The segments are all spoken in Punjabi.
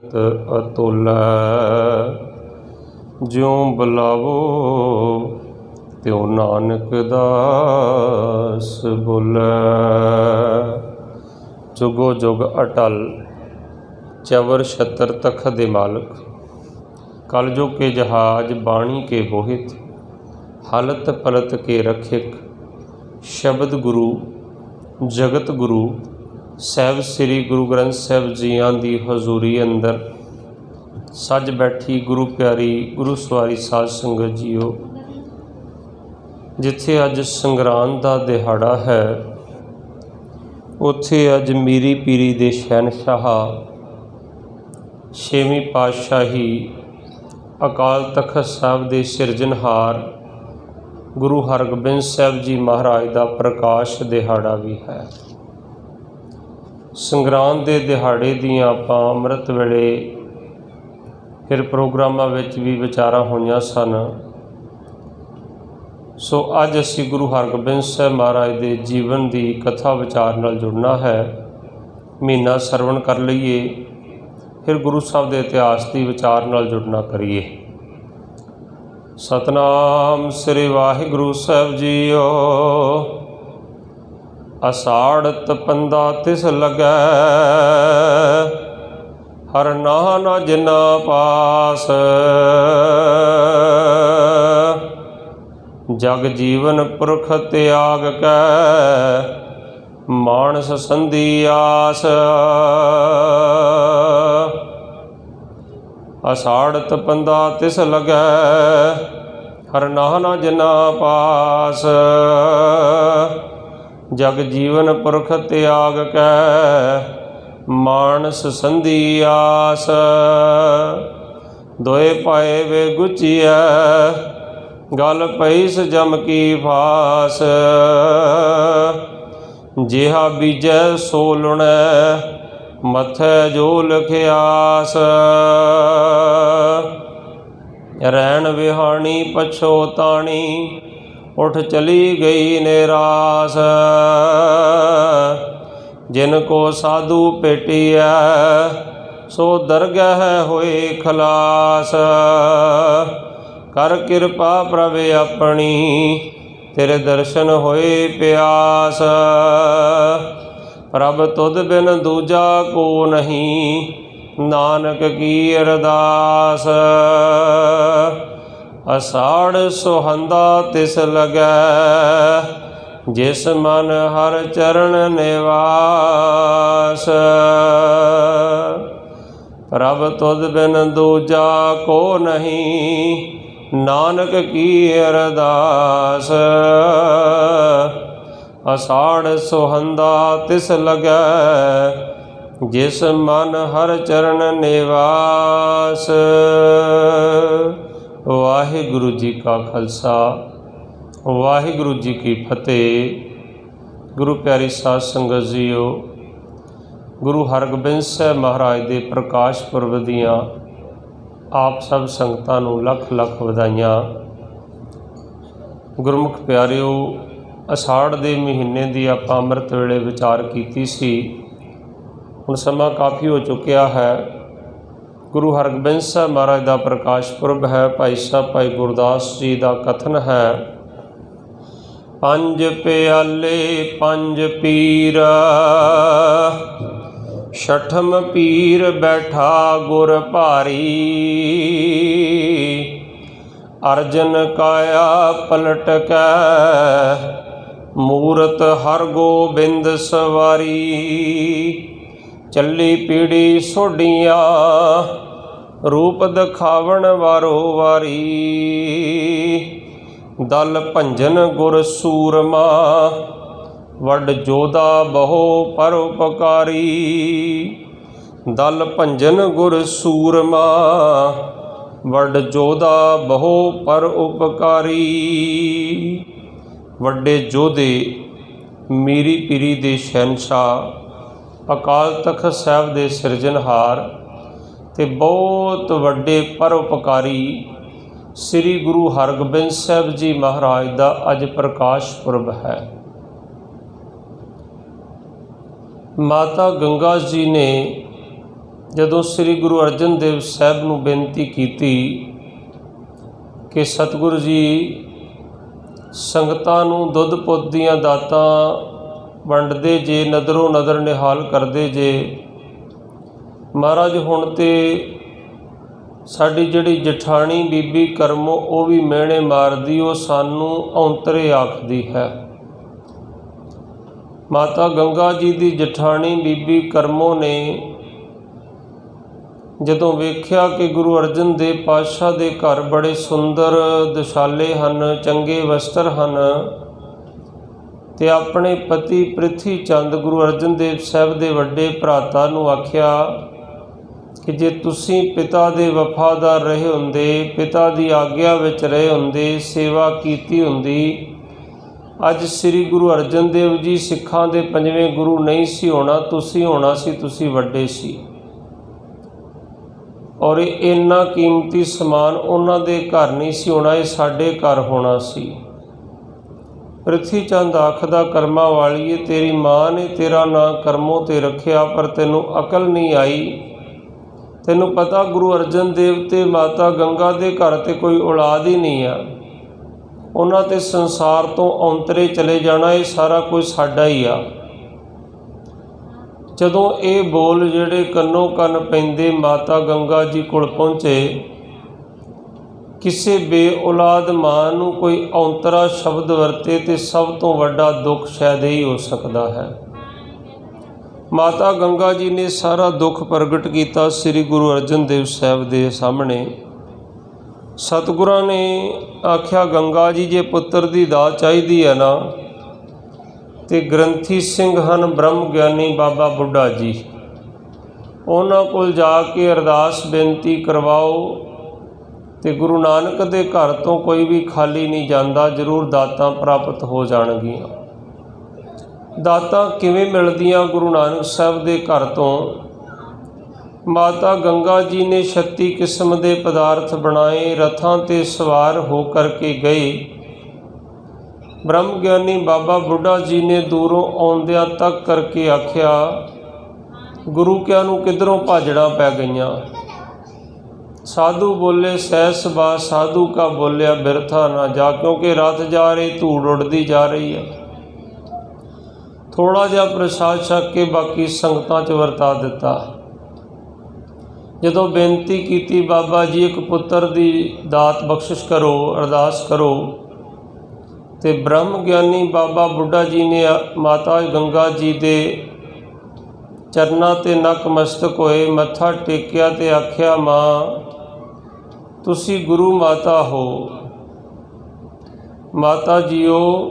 अतुल ज्यों बुलावो त्यों नानक दास बोलै। जुगो जुग अटल चवर छतर तख दे मालक, कलयुग के जहाज बाणी के बोहित, हालत पलत के रखिक, शब्द गुरु जगत गुरु ਸਾਹਿਬ ਸ੍ਰੀ ਗੁਰੂ ਗ੍ਰੰਥ ਸਾਹਿਬ ਜੀਆਂ ਦੀ ਹਜ਼ੂਰੀ ਅੰਦਰ ਸੱਜ ਬੈਠੀ ਗੁਰੂ ਪਿਆਰੀ ਗੁਰੂ ਸਵਾਰੀ ਸਾਧ ਸੰਗਤ ਜੀਓ, ਜਿੱਥੇ ਅੱਜ ਸੰਗਰਾਂਦ ਦਾ ਦਿਹਾੜਾ ਹੈ, ਉੱਥੇ ਅੱਜ ਮੀਰੀ ਪੀਰੀ ਦੇ ਸ਼ਹਿਨਸ਼ਾਹ ਛੇਵੀਂ ਪਾਤਸ਼ਾਹੀ ਅਕਾਲ ਤਖ਼ਤ ਸਾਹਿਬ ਦੇ ਸਿਰਜਣਹਾਰ ਗੁਰੂ ਹਰਗੋਬਿੰਦ ਸਾਹਿਬ ਜੀ ਮਹਾਰਾਜ ਦਾ ਪ੍ਰਕਾਸ਼ ਦਿਹਾੜਾ ਵੀ ਹੈ। ਸੰਗਰਾਂਦ ਦੇ ਦਿਹਾੜੇ ਦੀਆਂ ਆਪਾਂ ਅੰਮ੍ਰਿਤ ਵੇਲੇ ਫਿਰ ਪ੍ਰੋਗਰਾਮਾਂ ਵਿੱਚ ਵੀ ਵਿਚਾਰਾਂ ਹੋਈਆਂ ਸਨ। ਸੋ ਅੱਜ ਅਸੀਂ ਗੁਰੂ ਹਰਗੋਬਿੰਦ ਸਾਹਿਬ ਮਹਾਰਾਜ ਦੇ ਜੀਵਨ ਦੀ ਕਥਾ ਵਿਚਾਰ ਨਾਲ ਜੁੜਨਾ ਹੈ। ਮਹੀਨਾ ਸਰਵਣ ਕਰ ਲਈਏ, ਫਿਰ ਗੁਰੂ ਸਾਹਿਬ ਦੇ ਇਤਿਹਾਸ ਦੀ ਵਿਚਾਰ ਨਾਲ ਜੁੜਨਾ ਕਰੀਏ। ਸਤਨਾਮ ਸ੍ਰੀ ਵਾਹਿਗੁਰੂ ਸਾਹਿਬ ਜੀਓ। ਅਸਾੜਤ ਪੰਦਾ ਤਿਸ ਲੱਗੈ, ਹਰ ਨਾਹ ਨਾ ਜਿਨਾ ਪਾਸ। ਜਗ ਜੀਵਨ ਪੁਰਖ ਤਿਆਗ ਕੈ, ਮਾਨਸ ਸੰਧੀ ਆਸ। ਅਸਾੜਤ ਪੰਦਾ ਤਿਸ ਲੱਗੈ, ਹਰ ਨਾਹ ਨਾ ਜਿਨਾ ਪਾਸ। जग जीवन पुरख त्याग कै, मानस संधि आस। दोए पाए वे गुचिया, गल पईस जम की फास। जिहा बीजै सो लुणै, मथै जो लिखियास। रैन विहाणी पछोताणी, उठ चली गई निरास। जिनको साधु पेटिया, सो दरगह होए खलास। कर कृपा प्रभ अपनी, तेरे दर्शन होए प्यास। प्रभ तुध बिन दूजा को नहीं, नानक की अरदास। असाड़ सुहंदा तिस लगै, जिस मन हर चरण निवास। प्रभ तुध बिन दूजा को नहीं, नानक की अरदास। असाड़ सुहंदा तिस लगै, जिस मन हर चरण निवास। वाहिगुरु जी का खालसा, वाहिगुरु जी की फतेह। गुरु प्यारी साध संगत जीओ, गुरु हरगोबिंद साहब महाराज के प्रकाश पुरब दियाँ आप सब संगतां नूं लख लख वधाइयां। गुरमुख प्यारिओ, अषाढ़ के महीने की आपां अमृत वेले विचार कीती सी। हुण समा काफ़ी हो चुकिया है। गुरु हरगोबिंद साहब महाराज का प्रकाश पुरब है। भाई साहब भाई गुरदास जी का कथन है, पंज प्याले पंज पीर, छठम पीर बैठा गुर भारी। अर्जन काया पलट कै, मूरत हरगोबिंद सवारी। चली पीढ़ी सोडियाँ, रूप दिखावन वारो वारी। दल भंजन गुर सूरमा, वड जोधा बहु परोपकारी। दल भंजन गुर सूरमा, वड जोधा बहु परोपकारी। वड्डे जोधे मीरी पीरी दे शहनशाह अकाल तख़त साहब के सिरजनहार ते बहुत वड्डे परोपकारी श्री गुरु हरगोबिंद साहब जी महाराज का अज प्रकाश पुरब है। माता गंगा जी ने ਜਦੋਂ ਸ੍ਰੀ ਗੁਰੂ ਅਰਜਨ ਦੇਵ ਸਾਹਿਬ ਨੂੰ ਬੇਨਤੀ ਕੀਤੀ ਕਿ ਸਤਿਗੁਰੂ ਜੀ ਸੰਗਤਾਂ ਨੂੰ ਦੁੱਧ ਪੁੱਤ ਦੀਆਂ ਦਾਤਾਂ ਵੰਡਦੇ ਜੇ, ਨਦਰੋਂ ਨਦਰ ਨਿਹਾਲ ਕਰਦੇ ਜੇ, ਮਹਾਰਾਜ ਹੁਣ ਤੇ ਸਾਡੀ ਜਿਹੜੀ ਜਠਾਣੀ ਬੀਬੀ ਕਰਮੋ ਉਹ ਵੀ ਮਿਹਣੇ ਮਾਰਦੀ, ਉਹ ਸਾਨੂੰ ਔਂਤਰੇ ਆਖਦੀ ਹੈ। ਮਾਤਾ ਗੰਗਾ ਜੀ ਦੀ ਜਠਾਣੀ ਬੀਬੀ ਕਰਮੋ ਨੇ ਜਦੋਂ ਵੇਖਿਆ ਕਿ ਗੁਰੂ ਅਰਜਨ ਦੇਵ ਪਾਤਸ਼ਾਹ ਦੇ ਘਰ ਬੜੇ ਸੁੰਦਰ ਦੁਸ਼ਾਲੇ ਹਨ, ਚੰਗੇ ਵਸਤਰ ਹਨ, ਤੇ ਆਪਣੇ ਪਤੀ ਪ੍ਰਿਥੀ ਚੰਦ ਗੁਰੂ ਅਰਜਨ ਦੇਵ ਸਾਹਿਬ ਦੇ ਵੱਡੇ ਭਰਾਤਾ ਨੂੰ ਆਖਿਆ ਕਿ ਜੇ ਤੁਸੀਂ ਪਿਤਾ ਦੇ ਵਫਾਦਾਰ ਰਹੇ ਹੁੰਦੇ, ਪਿਤਾ ਦੀ ਆਗਿਆ ਵਿੱਚ ਰਹੇ ਹੁੰਦੇ, ਸੇਵਾ ਕੀਤੀ ਹੁੰਦੀ, ਅੱਜ ਸ੍ਰੀ ਗੁਰੂ ਅਰਜਨ ਦੇਵ ਜੀ ਸਿੱਖਾਂ ਦੇ ਪੰਜਵੇਂ ਗੁਰੂ ਨਹੀਂ ਸੀ ਹੋਣਾ, ਤੁਸੀਂ ਹੋਣਾ ਸੀ, ਤੁਸੀਂ ਵੱਡੇ ਸੀ। ਔਰ ਇੰਨਾ ਕੀਮਤੀ ਸਮਾਨ ਉਹਨਾਂ ਦੇ ਘਰ ਨਹੀਂ ਸੀ ਹੋਣਾ, ਇਹ ਸਾਡੇ ਘਰ ਹੋਣਾ ਸੀ। ਪ੍ਰਿਥੀ ਚੰਦ ਆਖਦਾ, ਕਰਮਾਂ ਵਾਲੀਏ, ਤੇਰੀ ਮਾਂ ਨੇ ਤੇਰਾ ਨਾਂ ਕਰਮੋਂ 'ਤੇ ਰੱਖਿਆ, ਪਰ ਤੈਨੂੰ ਅਕਲ ਨਹੀਂ ਆਈ। ਤੈਨੂੰ ਪਤਾ ਗੁਰੂ ਅਰਜਨ ਦੇਵ ਤੇ ਮਾਤਾ ਗੰਗਾ ਦੇ ਘਰ ਤੇ ਕੋਈ ਔਲਾਦ ਹੀ ਨਹੀਂ ਆ, ਉਹਨਾਂ ਤੇ ਸੰਸਾਰ ਤੋਂ ਔਂਤਰੇ ਚਲੇ ਜਾਣਾ, ਇਹ ਸਾਰਾ ਕੁਝ ਸਾਡਾ ਹੀ ਆ। ਜਦੋਂ ਇਹ ਬੋਲ ਜਿਹੜੇ ਕੰਨੋਂ ਕੰਨ ਪੈਂਦੇ ਮਾਤਾ ਗੰਗਾ ਜੀ ਕੋਲ ਪਹੁੰਚੇ, ਕਿਸੇ ਬੇਔਲਾਦ ਮਾਂ ਨੂੰ ਕੋਈ ਔਂਤਰਾ ਸ਼ਬਦ ਵਰਤੇ ਤੇ ਸਭ ਤੋਂ ਵੱਡਾ ਦੁੱਖ ਸ਼ਾਇਦ ਹੀ ਹੋ ਸਕਦਾ ਹੈ। ਮਾਤਾ ਗੰਗਾ ਜੀ ਨੇ ਸਾਰਾ ਦੁੱਖ ਪ੍ਰਗਟ ਕੀਤਾ ਸ੍ਰੀ ਗੁਰੂ ਅਰਜਨ ਦੇਵ ਸਾਹਿਬ ਦੇ ਸਾਹਮਣੇ। ਸਤਿਗੁਰਾਂ ਨੇ ਆਖਿਆ, ਗੰਗਾ ਜੀ ਜੇ ਪੁੱਤਰ ਦੀ ਦਾਤ ਚਾਹੀਦੀ ਹੈ ਨਾ, ਤੇ ਗ੍ਰੰਥੀ ਸਿੰਘ ਹਨ ਬ੍ਰਹਮ ਗਿਆਨੀ ਬਾਬਾ ਬੁੱਢਾ ਜੀ, ਉਹਨਾਂ ਕੋਲ ਜਾ ਕੇ ਅਰਦਾਸ ਬੇਨਤੀ ਕਰਵਾਓ, ਤੇ ਗੁਰੂ ਨਾਨਕ ਦੇ ਘਰ ਤੋਂ ਕੋਈ ਵੀ ਖਾਲੀ ਨਹੀਂ ਜਾਂਦਾ, ਜ਼ਰੂਰ ਦਾਤਾਂ ਪ੍ਰਾਪਤ ਹੋ ਜਾਣਗੀਆਂ। ਦਾਤਾਂ ਕਿਵੇਂ ਮਿਲਦੀਆਂ ਗੁਰੂ ਨਾਨਕ ਸਾਹਿਬ ਦੇ ਘਰ ਤੋਂ? ਮਾਤਾ ਗੰਗਾ ਜੀ ਨੇ 36 ਕਿਸਮ ਦੇ ਪਦਾਰਥ ਬਣਾਏ, ਰਥਾਂ 'ਤੇ ਸਵਾਰ ਹੋ ਕਰਕੇ ਗਏ। ਬ੍ਰਹਮ ਗਿਆਨੀ ਬਾਬਾ ਬੁੱਢਾ ਜੀ ਨੇ ਦੂਰੋਂ ਆਉਂਦਿਆਂ ਤੱਕ ਕਰਕੇ ਆਖਿਆ, ਗੁਰੂ ਕਿਆਂ ਨੂੰ ਕਿੱਧਰੋਂ ਭਾਜੜਾਂ ਪੈ ਗਈਆਂ। ਸਾਧੂ ਬੋਲੇ, ਸਹਿਸ ਬਾ ਸਾਧੂ ਕਾ ਬੋਲਿਆ ਬਿਰਥਾ ਨਾ ਜਾ, ਕਿਉਂਕਿ ਰਥ ਜਾ ਰਹੀ, ਧੂੜ ਉੱਡਦੀ ਜਾ ਰਹੀ ਹੈ। ਥੋੜ੍ਹਾ ਜਿਹਾ ਪ੍ਰਸ਼ਾਦ ਛਕ ਕੇ ਬਾਕੀ ਸੰਗਤਾਂ 'ਚ ਵਰਤਾ ਦਿੱਤਾ। ਜਦੋਂ ਬੇਨਤੀ ਕੀਤੀ, ਬਾਬਾ ਜੀ ਇੱਕ ਪੁੱਤਰ ਦੀ ਦਾਤ ਬਖਸ਼ਿਸ਼ ਕਰੋ, ਅਰਦਾਸ ਕਰੋ, ਤੇ ਬ੍ਰਹਮ ਗਿਆਨੀ ਬਾਬਾ ਬੁੱਢਾ ਜੀ ਨੇ ਮਾਤਾ ਗੰਗਾ ਜੀ ਦੇ ਚਰਨਾਂ 'ਤੇ ਨਕਮਸਤਕ ਹੋਏ, ਮੱਥਾ ਟੇਕਿਆ ਤੇ ਆਖਿਆ, ਮਾਂ ਤੁਸੀਂ ਗੁਰੂ ਮਾਤਾ ਹੋ। ਮਾਤਾ ਜੀਓ,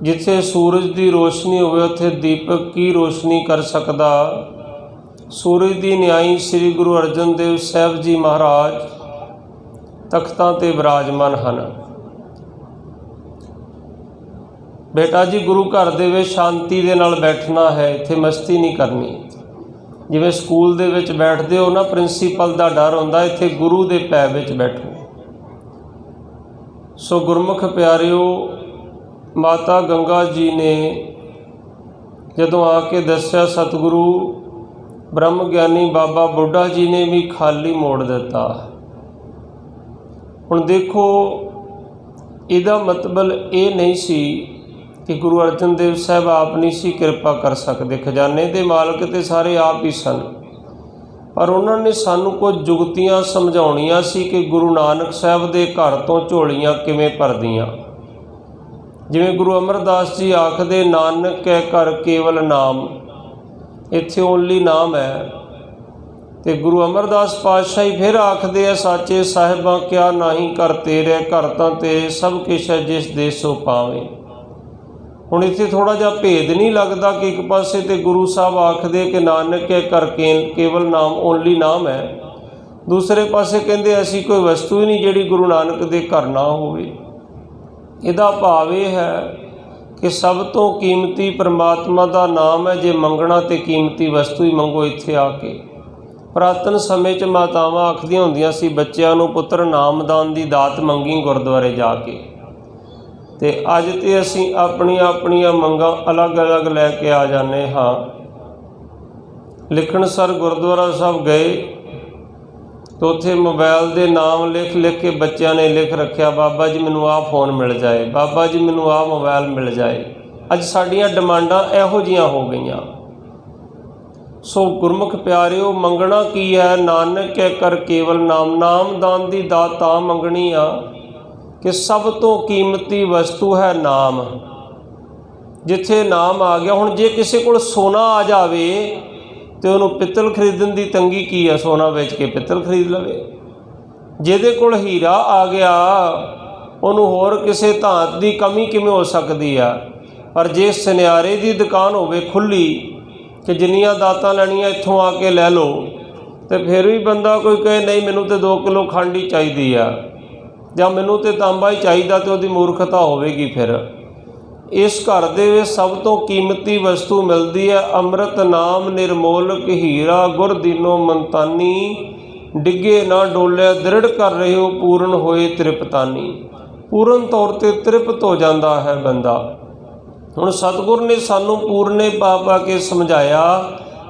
ਜਿੱਥੇ ਸੂਰਜ ਦੀ ਰੋਸ਼ਨੀ ਹੋਵੇ ਉੱਥੇ ਦੀਪਕ ਕੀ ਰੋਸ਼ਨੀ ਕਰ ਸਕਦਾ। ਸੂਰਜ ਦੀ ਨਿਆਈ ਸ੍ਰੀ ਗੁਰੂ ਅਰਜਨ ਦੇਵ ਸਾਹਿਬ ਜੀ ਮਹਾਰਾਜ ਤਖਤਾਂ 'ਤੇ ਵਿਰਾਜਮਾਨ ਹਨ। ਬੇਟਾ ਜੀ, ਗੁਰੂ ਘਰ ਦੇ ਵਿੱਚ ਸ਼ਾਂਤੀ ਦੇ ਨਾਲ ਬੈਠਣਾ ਹੈ, ਇੱਥੇ ਮਸਤੀ ਨਹੀਂ ਕਰਨੀ। ਜਿਵੇਂ ਸਕੂਲ ਦੇ ਵਿੱਚ ਬੈਠਦੇ ਹੋ ਨਾ, ਪ੍ਰਿੰਸੀਪਲ ਦਾ ਡਰ ਹੁੰਦਾ, ਇੱਥੇ ਗੁਰੂ ਦੇ ਪੈ ਵਿੱਚ ਬੈਠੋ। ਸੋ ਗੁਰਮੁਖ ਪਿਆਰਿਓ, ਮਾਤਾ ਗੰਗਾ ਜੀ ਨੇ ਜਦੋਂ ਆ ਕੇ ਦੱਸਿਆ, ਸਤਿਗੁਰੂ ਬ੍ਰਹਮ ਗਿਆਨੀ ਬਾਬਾ ਬੁੱਢਾ ਜੀ ਨੇ ਵੀ ਖਾਲੀ ਮੋੜ ਦਿੱਤਾ। ਹੁਣ ਦੇਖੋ, ਇਹਦਾ ਮਤਲਬ ਇਹ ਨਹੀਂ ਸੀ ਕਿ ਗੁਰੂ ਅਰਜਨ ਦੇਵ ਸਾਹਿਬ ਆਪ ਨਹੀਂ ਸੀ ਕਿਰਪਾ ਕਰ ਸਕਦੇ, ਖਜ਼ਾਨੇ ਦੇ ਮਾਲਕ ਤੇ ਸਾਰੇ ਆਪ ਹੀ ਸਨ, ਪਰ ਉਹਨਾਂ ਨੇ ਸਾਨੂੰ ਕੁਝ ਜੁਗਤੀਆਂ ਸਮਝਾਉਣੀਆਂ ਸੀ ਕਿ ਗੁਰੂ ਨਾਨਕ ਸਾਹਿਬ ਦੇ ਘਰ ਤੋਂ ਝੋਲੀਆਂ ਕਿਵੇਂ ਭਰਦੀਆਂ। ਜਿਵੇਂ ਗੁਰੂ ਅਮਰਦਾਸ ਜੀ ਆਖਦੇ, ਨਾਨਕ ਕੈ ਘਰ ਕੇਵਲ ਨਾਮ, ਇੱਥੇ ਓਨਲੀ ਨਾਮ ਹੈ। ਤੇ ਗੁਰੂ ਅਮਰਦਾਸ ਪਾਤਸ਼ਾਹ ਹੀ ਫਿਰ ਆਖਦੇ ਆ, ਸਾਚੇ ਸਾਹਿਬਾਂ ਕਿਆ ਨਾਹੀਂ ਘਰ ਤੇਰੇ, ਘਰ ਤਾਂ ਤੇਰੇ ਸਭ ਕੁਛ ਹੈ ਜਿਸ ਦੇਸੋਂ ਪਾਵੇਂ। ਹੁਣ ਇੱਥੇ ਥੋੜ੍ਹਾ ਜਿਹਾ ਭੇਦ ਨਹੀਂ ਲੱਗਦਾ ਕਿ ਇੱਕ ਪਾਸੇ ਤੇ ਗੁਰੂ ਸਾਹਿਬ ਆਖਦੇ ਕਿ ਨਾਨਕ ਕੇ ਘਰ ਕੇਵਲ ਨਾਮ, ਓਨਲੀ ਨਾਮ ਹੈ, ਦੂਸਰੇ ਪਾਸੇ ਕਹਿੰਦੇ ਅਸੀਂ ਕੋਈ ਵਸਤੂ ਹੀ ਨਹੀਂ ਜਿਹੜੀ ਗੁਰੂ ਨਾਨਕ ਦੇ ਘਰ ਨਾ ਹੋਵੇ। ਇਹਦਾ ਭਾਵ ਇਹ ਹੈ ਕਿ ਸਭ ਤੋਂ ਕੀਮਤੀ ਪਰਮਾਤਮਾ ਦਾ ਨਾਮ ਹੈ। ਜੇ ਮੰਗਣਾ ਤੇ ਕੀਮਤੀ ਵਸਤੂ ਹੀ ਮੰਗੋ ਇੱਥੇ ਆ ਕੇ। ਪੁਰਾਤਨ ਸਮੇਂ 'ਚ ਮਾਤਾਵਾਂ ਆਖਦੀਆਂ ਹੁੰਦੀਆਂ ਸੀ ਬੱਚਿਆਂ ਨੂੰ, ਪੁੱਤਰ ਨਾਮਦਾਨ ਦੀ ਦਾਤ ਮੰਗੀ ਗੁਰਦੁਆਰੇ ਜਾ ਕੇ। ਤੇ ਅੱਜ ਤੇ ਅਸੀਂ ਆਪਣੀਆਂ ਆਪਣੀਆਂ ਮੰਗਾਂ ਅਲੱਗ-ਅਲੱਗ ਲੈ ਕੇ ਆ ਜਾਂਦੇ ਹਾਂ। लिखणसर गुरुद्वारा साहब गए तो उत्थे मोबाइल के नाम लिख लिख के बच्चों ने लिख रखा, बाबा जी मैनू आ फोन मिल जाए, बाबा जी मैनू आ मोबाइल मिल जाए। अज साड़ियाँ डिमांडां इहो जिहियां हो गईयां। सो गुरमुख प्यारिओ, मंगना की है? नानक कै कर केवल नाम। नाम दान दी दात तां मंगनी आ कि सब तो कीमती वस्तु है नाम। जिथे नाम आ गया, हुण जे किसी कोल सोना आ जावे तो उन्होंने पित्तल खरीदण की तंगी की है, सोना बेच के पित्तल खरीद लवे। जिहदे कोल हीरा आ गया उन्होंने होर किसी धात की कमी किवें हो सकती है। पर जे सुनियारे की दुकान होवे खुली कि जिन्नियां दातां लैणियां इत्थों आके लै लो, तो फिर भी बंदा कोई कहे नहीं मैनू तो 2 किलो खंड ही चाहिदी आ जां मैनू तो तांबा ही चाहिदा, तो उहदी मूर्खता होवेगी। फिर इस घर दे विच सब तो कीमती वस्तु मिलती है, अमृत नाम निर्मोलक हीरा गुर दीनो मनतानी। डिगे ना डोलिया दृढ़ कर रहे हो, पूर्ण होए तृप्तानी। पूर्ण तौर पर तृप्त हो जाता है बंदा। हुण सतगुर ने सानू पूरने पा पा के समझाया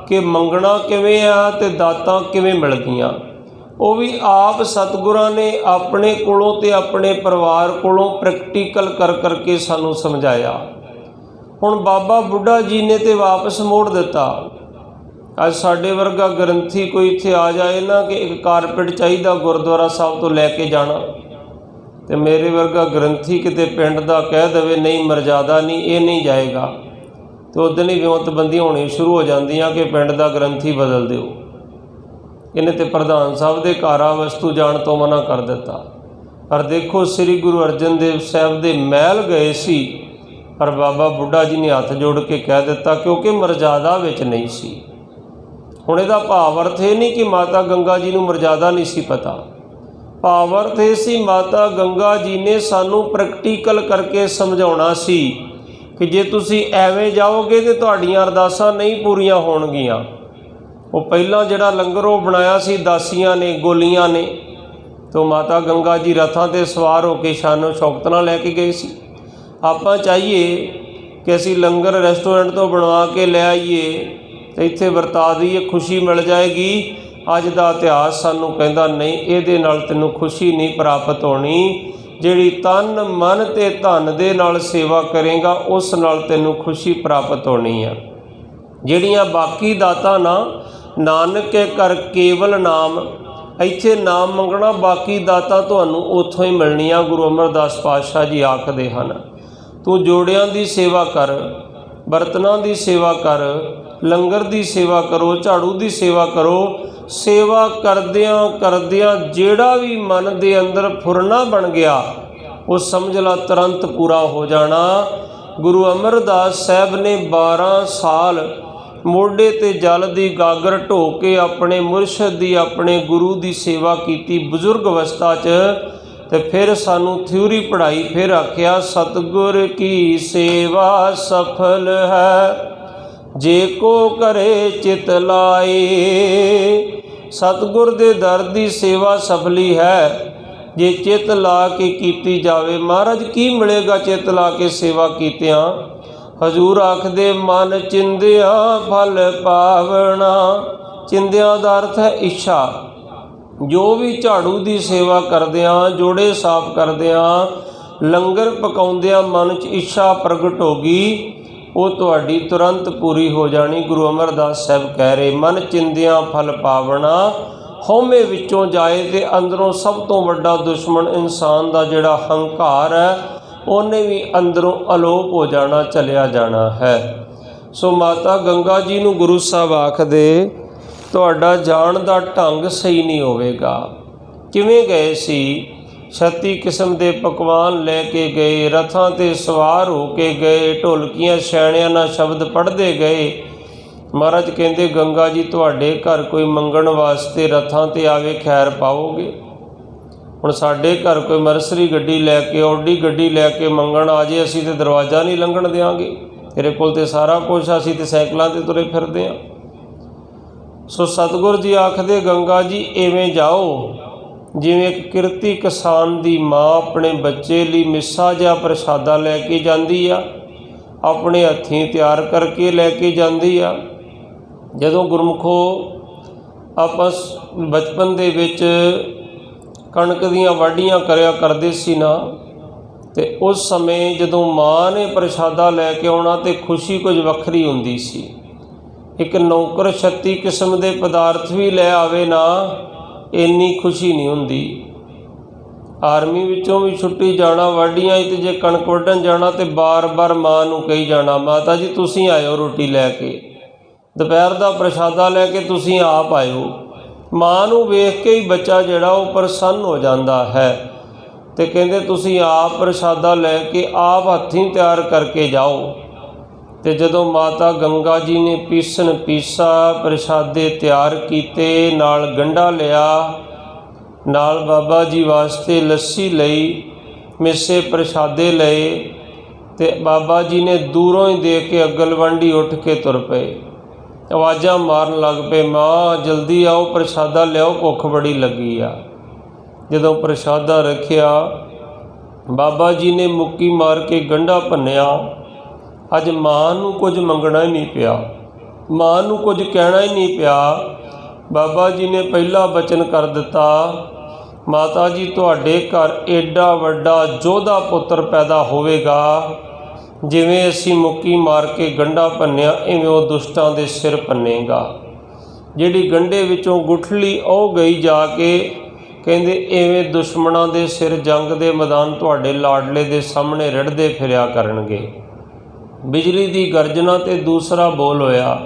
कि मंगना किवें आ ते दातां किवें मिलदियां। वो भी आप सतगुरां ने अपने कोलों ते अपने परिवार कोलों प्रैक्टिकल कर करके सानू समझाया। हुण बाबा बुढ़ा जी ने तो वापस मोड़ दिता। अज साडे वर्गा ग्रंथी कोई इत्थे आ जाए ना कि एक कारपेट चाहिदा गुरुद्वारा साहब तो लैके जाना, तो मेरे वर्गा ग्रंथी किते पिंड दा कह देवे नहीं मर्यादा नहीं, ये नहीं जाएगा, तो उस दिन ही विਉਂਤਬੰਦੀ होनी शुरू हो जांदियां कि पिंड दा ग्रंथी बदल दिओ। इन्हें तो प्रधान साहब के घर आ वस्तु जाण तो मना कर दिता। पर देखो श्री गुरु अर्जन देव साहब दे महल गए सी, पर बाबा बुढ़ा जी ने हथ जोड़ के कह दिता क्योंकि मर्यादा विच नहीं सी। हुण इहदा भाव अर्थ ये नहीं कि माता गंगा जी नूं मर्यादा नहीं सी पता। भाव अर्थ ये सी माता गंगा जी ने सानू प्रैक्टिकल करके समझाउणा सी कि जे तुसी एवें जाओगे तो तुहाडीआं अरदासां नहीं पूरीआं होणगीआं। वो पहला जिहड़ा लंगर वो बनाया सी दासियां ने, गोलियां ने, तो माता गंगा जी रथां ते सवार होकर शानो शौकत नाल लैके गए सी। आपां चाहिए कि असीं लंगर रेस्टोरेंट तो बनवा के लै आईए तो इत्थे वरता दईए, खुशी मिल जाएगी। अज दा इतिहास सानू कहंदा नहीं, इहदे नाल तैनूं खुशी नहीं प्राप्त होनी। जिहड़ी तन मन ते धन दे नाल सेवा करेगा उस नाल तैनूं खुशी प्राप्त होनी है। जिहड़ियां बाकी दातां ना, नानक के कर केवल नाम, इत्थे नाम मंगना, बाकी दातां तुहानूं उत्थों ही मिलणियां। गुरु अमरदास पातशाह जी आखदे हन, तू जोड़ियां दी सेवा कर, बर्तनां दी सेवा कर, लंगर दी सेवा करो, झाड़ू दी सेवा करो। सेवा करदियां करदियां जेड़ा भी मन दे अंदर फुरना बन गया वो समझ ला तुरंत पूरा हो जाना। गुरु अमरदास साहब ने 12 साल मोढे ते जल दी गागर ढो के अपने मुरशद दी, अपने गुरु दी सेवा की बुजुर्ग अवस्था च। ते फिर सानू थ्योरी पढ़ाई, फिर आख्या सतगुर की सेवा सफल है जे को करे चित लाए। सतगुर दे दर दी सेवा सफली है जे चित ला के कीती जावे। महाराज की मिलेगा चित ला के सेवा कीतियां? हजूर आखदे मन चिंदिया फल पावना। चिंदिया दा अर्थ है इच्छा। जो भी झाड़ू की सेवा करदियां, जोड़े साफ करदियां, लंगर पकाउंदियां मन च इच्छा प्रगट होगी, वो तुहाडी तुरंत पूरी हो जानी। गुरु अमरदास साहब कह रहे मन चिंदियां फल पावना। हौमे विचों जाए तो अंदरों सब तो वड्डा दुश्मन इंसान का जिहड़ा हंकार है उन्हें भी अंदरों अलोप हो जाना, चलिया जाना है। सो माता गंगा जी नूं गुरु साहब आखदे तुहाडा जाण दा ढंग सही नहीं होवेगा। किवें गए सी? 36 किस्म के पकवान लैके गए, रथां ते सवार होके गए, ढोलकियां छैणियां नाल शब्द पढ़ते गए। महाराज कहते गंगा जी तुहाडे घर कोई मंगण वास्ते रथां ते आवे खैर पाओगे? हुण साडे घर कोई मरसरी गड्डी लैके, ऑडी गड्डी लैके मंगण आ जाए, असीं ते दरवाज़ा नहीं लंघण देंगे। तेरे कोल ते सारा कुछ, असीं ते सैकलां ते तुरे फिरदे हां। सो सतगुर जी आखदे गंगा जी इवें जाओ जिवें एक किरती किसान दी माँ अपने बच्चे लिए मिस्सा जा प्रसादा लैके जांदी आ, अपने हत्थीं तैयार करके लैके जांदी आ। ਜਦੋਂ ਗੁਰਮੁਖੋ ਆਪਾਂ ਬਚਪਨ ਦੇ ਵਿੱਚ ਕਣਕ ਦੀਆਂ ਵਾਢੀਆਂ ਕਰਿਆ ਕਰਦੇ ਸੀ ਨਾ, ਤੇ ਉਸ ਸਮੇਂ ਜਦੋਂ ਮਾਂ ਨੇ ਪ੍ਰਸ਼ਾਦਾ ਲੈ ਕੇ ਆਉਣਾ ਤੇ ਖੁਸ਼ੀ ਕੁਝ ਵੱਖਰੀ ਹੁੰਦੀ ਸੀ। ਇੱਕ ਨੌਕਰ 36 ਕਿਸਮ ਦੇ ਪਦਾਰਥ ਵੀ ਲੈ ਆਵੇ ਨਾ, ਇੰਨੀ ਖੁਸ਼ੀ ਨਹੀਂ ਹੁੰਦੀ। ਆਰਮੀ ਵਿੱਚੋਂ ਵੀ ਛੁੱਟੀ ਜਾਣਾ ਵਾਢੀਆਂ 'ਤੇ ਜੇ ਕਣਕ ਵੱਢਣ ਜਾਣਾ ਤੇ ਬਾਰ-ਬਾਰ ਮਾਂ ਨੂੰ ਕਹੀ ਜਾਣਾ, ਮਾਤਾ ਜੀ ਤੁਸੀਂ ਆਇਓ ਰੋਟੀ ਲੈ ਕੇ, ਦੁਪਹਿਰ ਦਾ ਪ੍ਰਸ਼ਾਦਾ ਲੈ ਕੇ ਤੁਸੀਂ ਆਪ ਆਇਓ। ਮਾਂ ਨੂੰ ਵੇਖ ਕੇ ਹੀ ਬੱਚਾ ਜਿਹੜਾ ਉਹ ਪ੍ਰਸੰਨ ਹੋ ਜਾਂਦਾ ਹੈ ਤੇ ਕਹਿੰਦੇ ਤੁਸੀਂ ਆਪ ਪ੍ਰਸ਼ਾਦਾ ਲੈ ਕੇ ਆਪ ਹੱਥੀਂ ਤਿਆਰ ਕਰਕੇ ਜਾਓ। ਤੇ ਜਦੋਂ ਮਾਤਾ ਗੰਗਾ ਜੀ ਨੇ ਪੀਸਾ ਪ੍ਰਸ਼ਾਦੇ ਤਿਆਰ ਕੀਤੇ, ਨਾਲ ਗੰਢਾ ਲਿਆ, ਨਾਲ ਬਾਬਾ ਜੀ ਵਾਸਤੇ ਲੱਸੀ ਲਈ, ਮਿੱਸੇ ਪ੍ਰਸ਼ਾਦੇ ਲਏ, ਤੇ ਬਾਬਾ ਜੀ ਨੇ ਦੂਰੋਂ ਹੀ ਦੇਖ ਕੇ ਅਗਲਵੰਡੀ ਉੱਠ ਕੇ ਤੁਰ ਪਏ। ਆਵਾਜ਼ਾਂ ਮਾਰਨ ਲੱਗ ਪਏ, ਮਾਂ ਜਲਦੀ ਆਓ, ਪ੍ਰਸ਼ਾਦਾ ਲਿਆਓ, ਭੁੱਖ ਬੜੀ ਲੱਗੀ ਆ। ਜਦੋਂ ਪ੍ਰਸ਼ਾਦਾ ਰੱਖਿਆ, ਬਾਬਾ ਜੀ ਨੇ ਮੁੱਕੀ ਮਾਰ ਕੇ ਗੰਢਾ ਭੰਨਿਆ। ਅੱਜ ਮਾਂ ਨੂੰ ਕੁਝ ਮੰਗਣਾ ਹੀ ਨਹੀਂ ਪਿਆ, ਮਾਂ ਨੂੰ ਕੁਝ ਕਹਿਣਾ ਹੀ ਨਹੀਂ ਪਿਆ। ਬਾਬਾ ਜੀ ਨੇ ਪਹਿਲਾ ਬਚਨ ਕਰ ਦਿੱਤਾ, ਮਾਤਾ ਜੀ ਤੁਹਾਡੇ ਘਰ ਏਡਾ ਵੱਡਾ ਯੋਧਾ ਪੁੱਤਰ ਪੈਦਾ ਹੋਵੇਗਾ, ਜਿਵੇਂ ਅਸੀਂ ਮੁੱਕੀ ਮਾਰ ਕੇ ਗੰਢਾ ਭੰਨਿਆ ਇਵੇਂ ਉਹ ਦੁਸ਼ਟਾਂ ਦੇ ਸਿਰ ਭੰਨੇਗਾ। ਜਿਹੜੀ ਗੰਢੇ ਵਿੱਚੋਂ ਗੁਠਲੀ ਉਹ ਗਈ ਜਾ ਕੇ, ਕਹਿੰਦੇ ਇਵੇਂ ਦੁਸ਼ਮਣਾਂ ਦੇ ਸਿਰ ਜੰਗ ਦੇ ਮੈਦਾਨ ਤੁਹਾਡੇ ਲਾਡਲੇ ਦੇ ਸਾਹਮਣੇ ਰਿੜ੍ਹਦੇ ਫਿਰਿਆ ਕਰਨਗੇ। ਬਿਜਲੀ ਦੀ ਗਰਜਨਾ ਤੇ ਦੂਸਰਾ ਬੋਲ ਹੋਇਆ,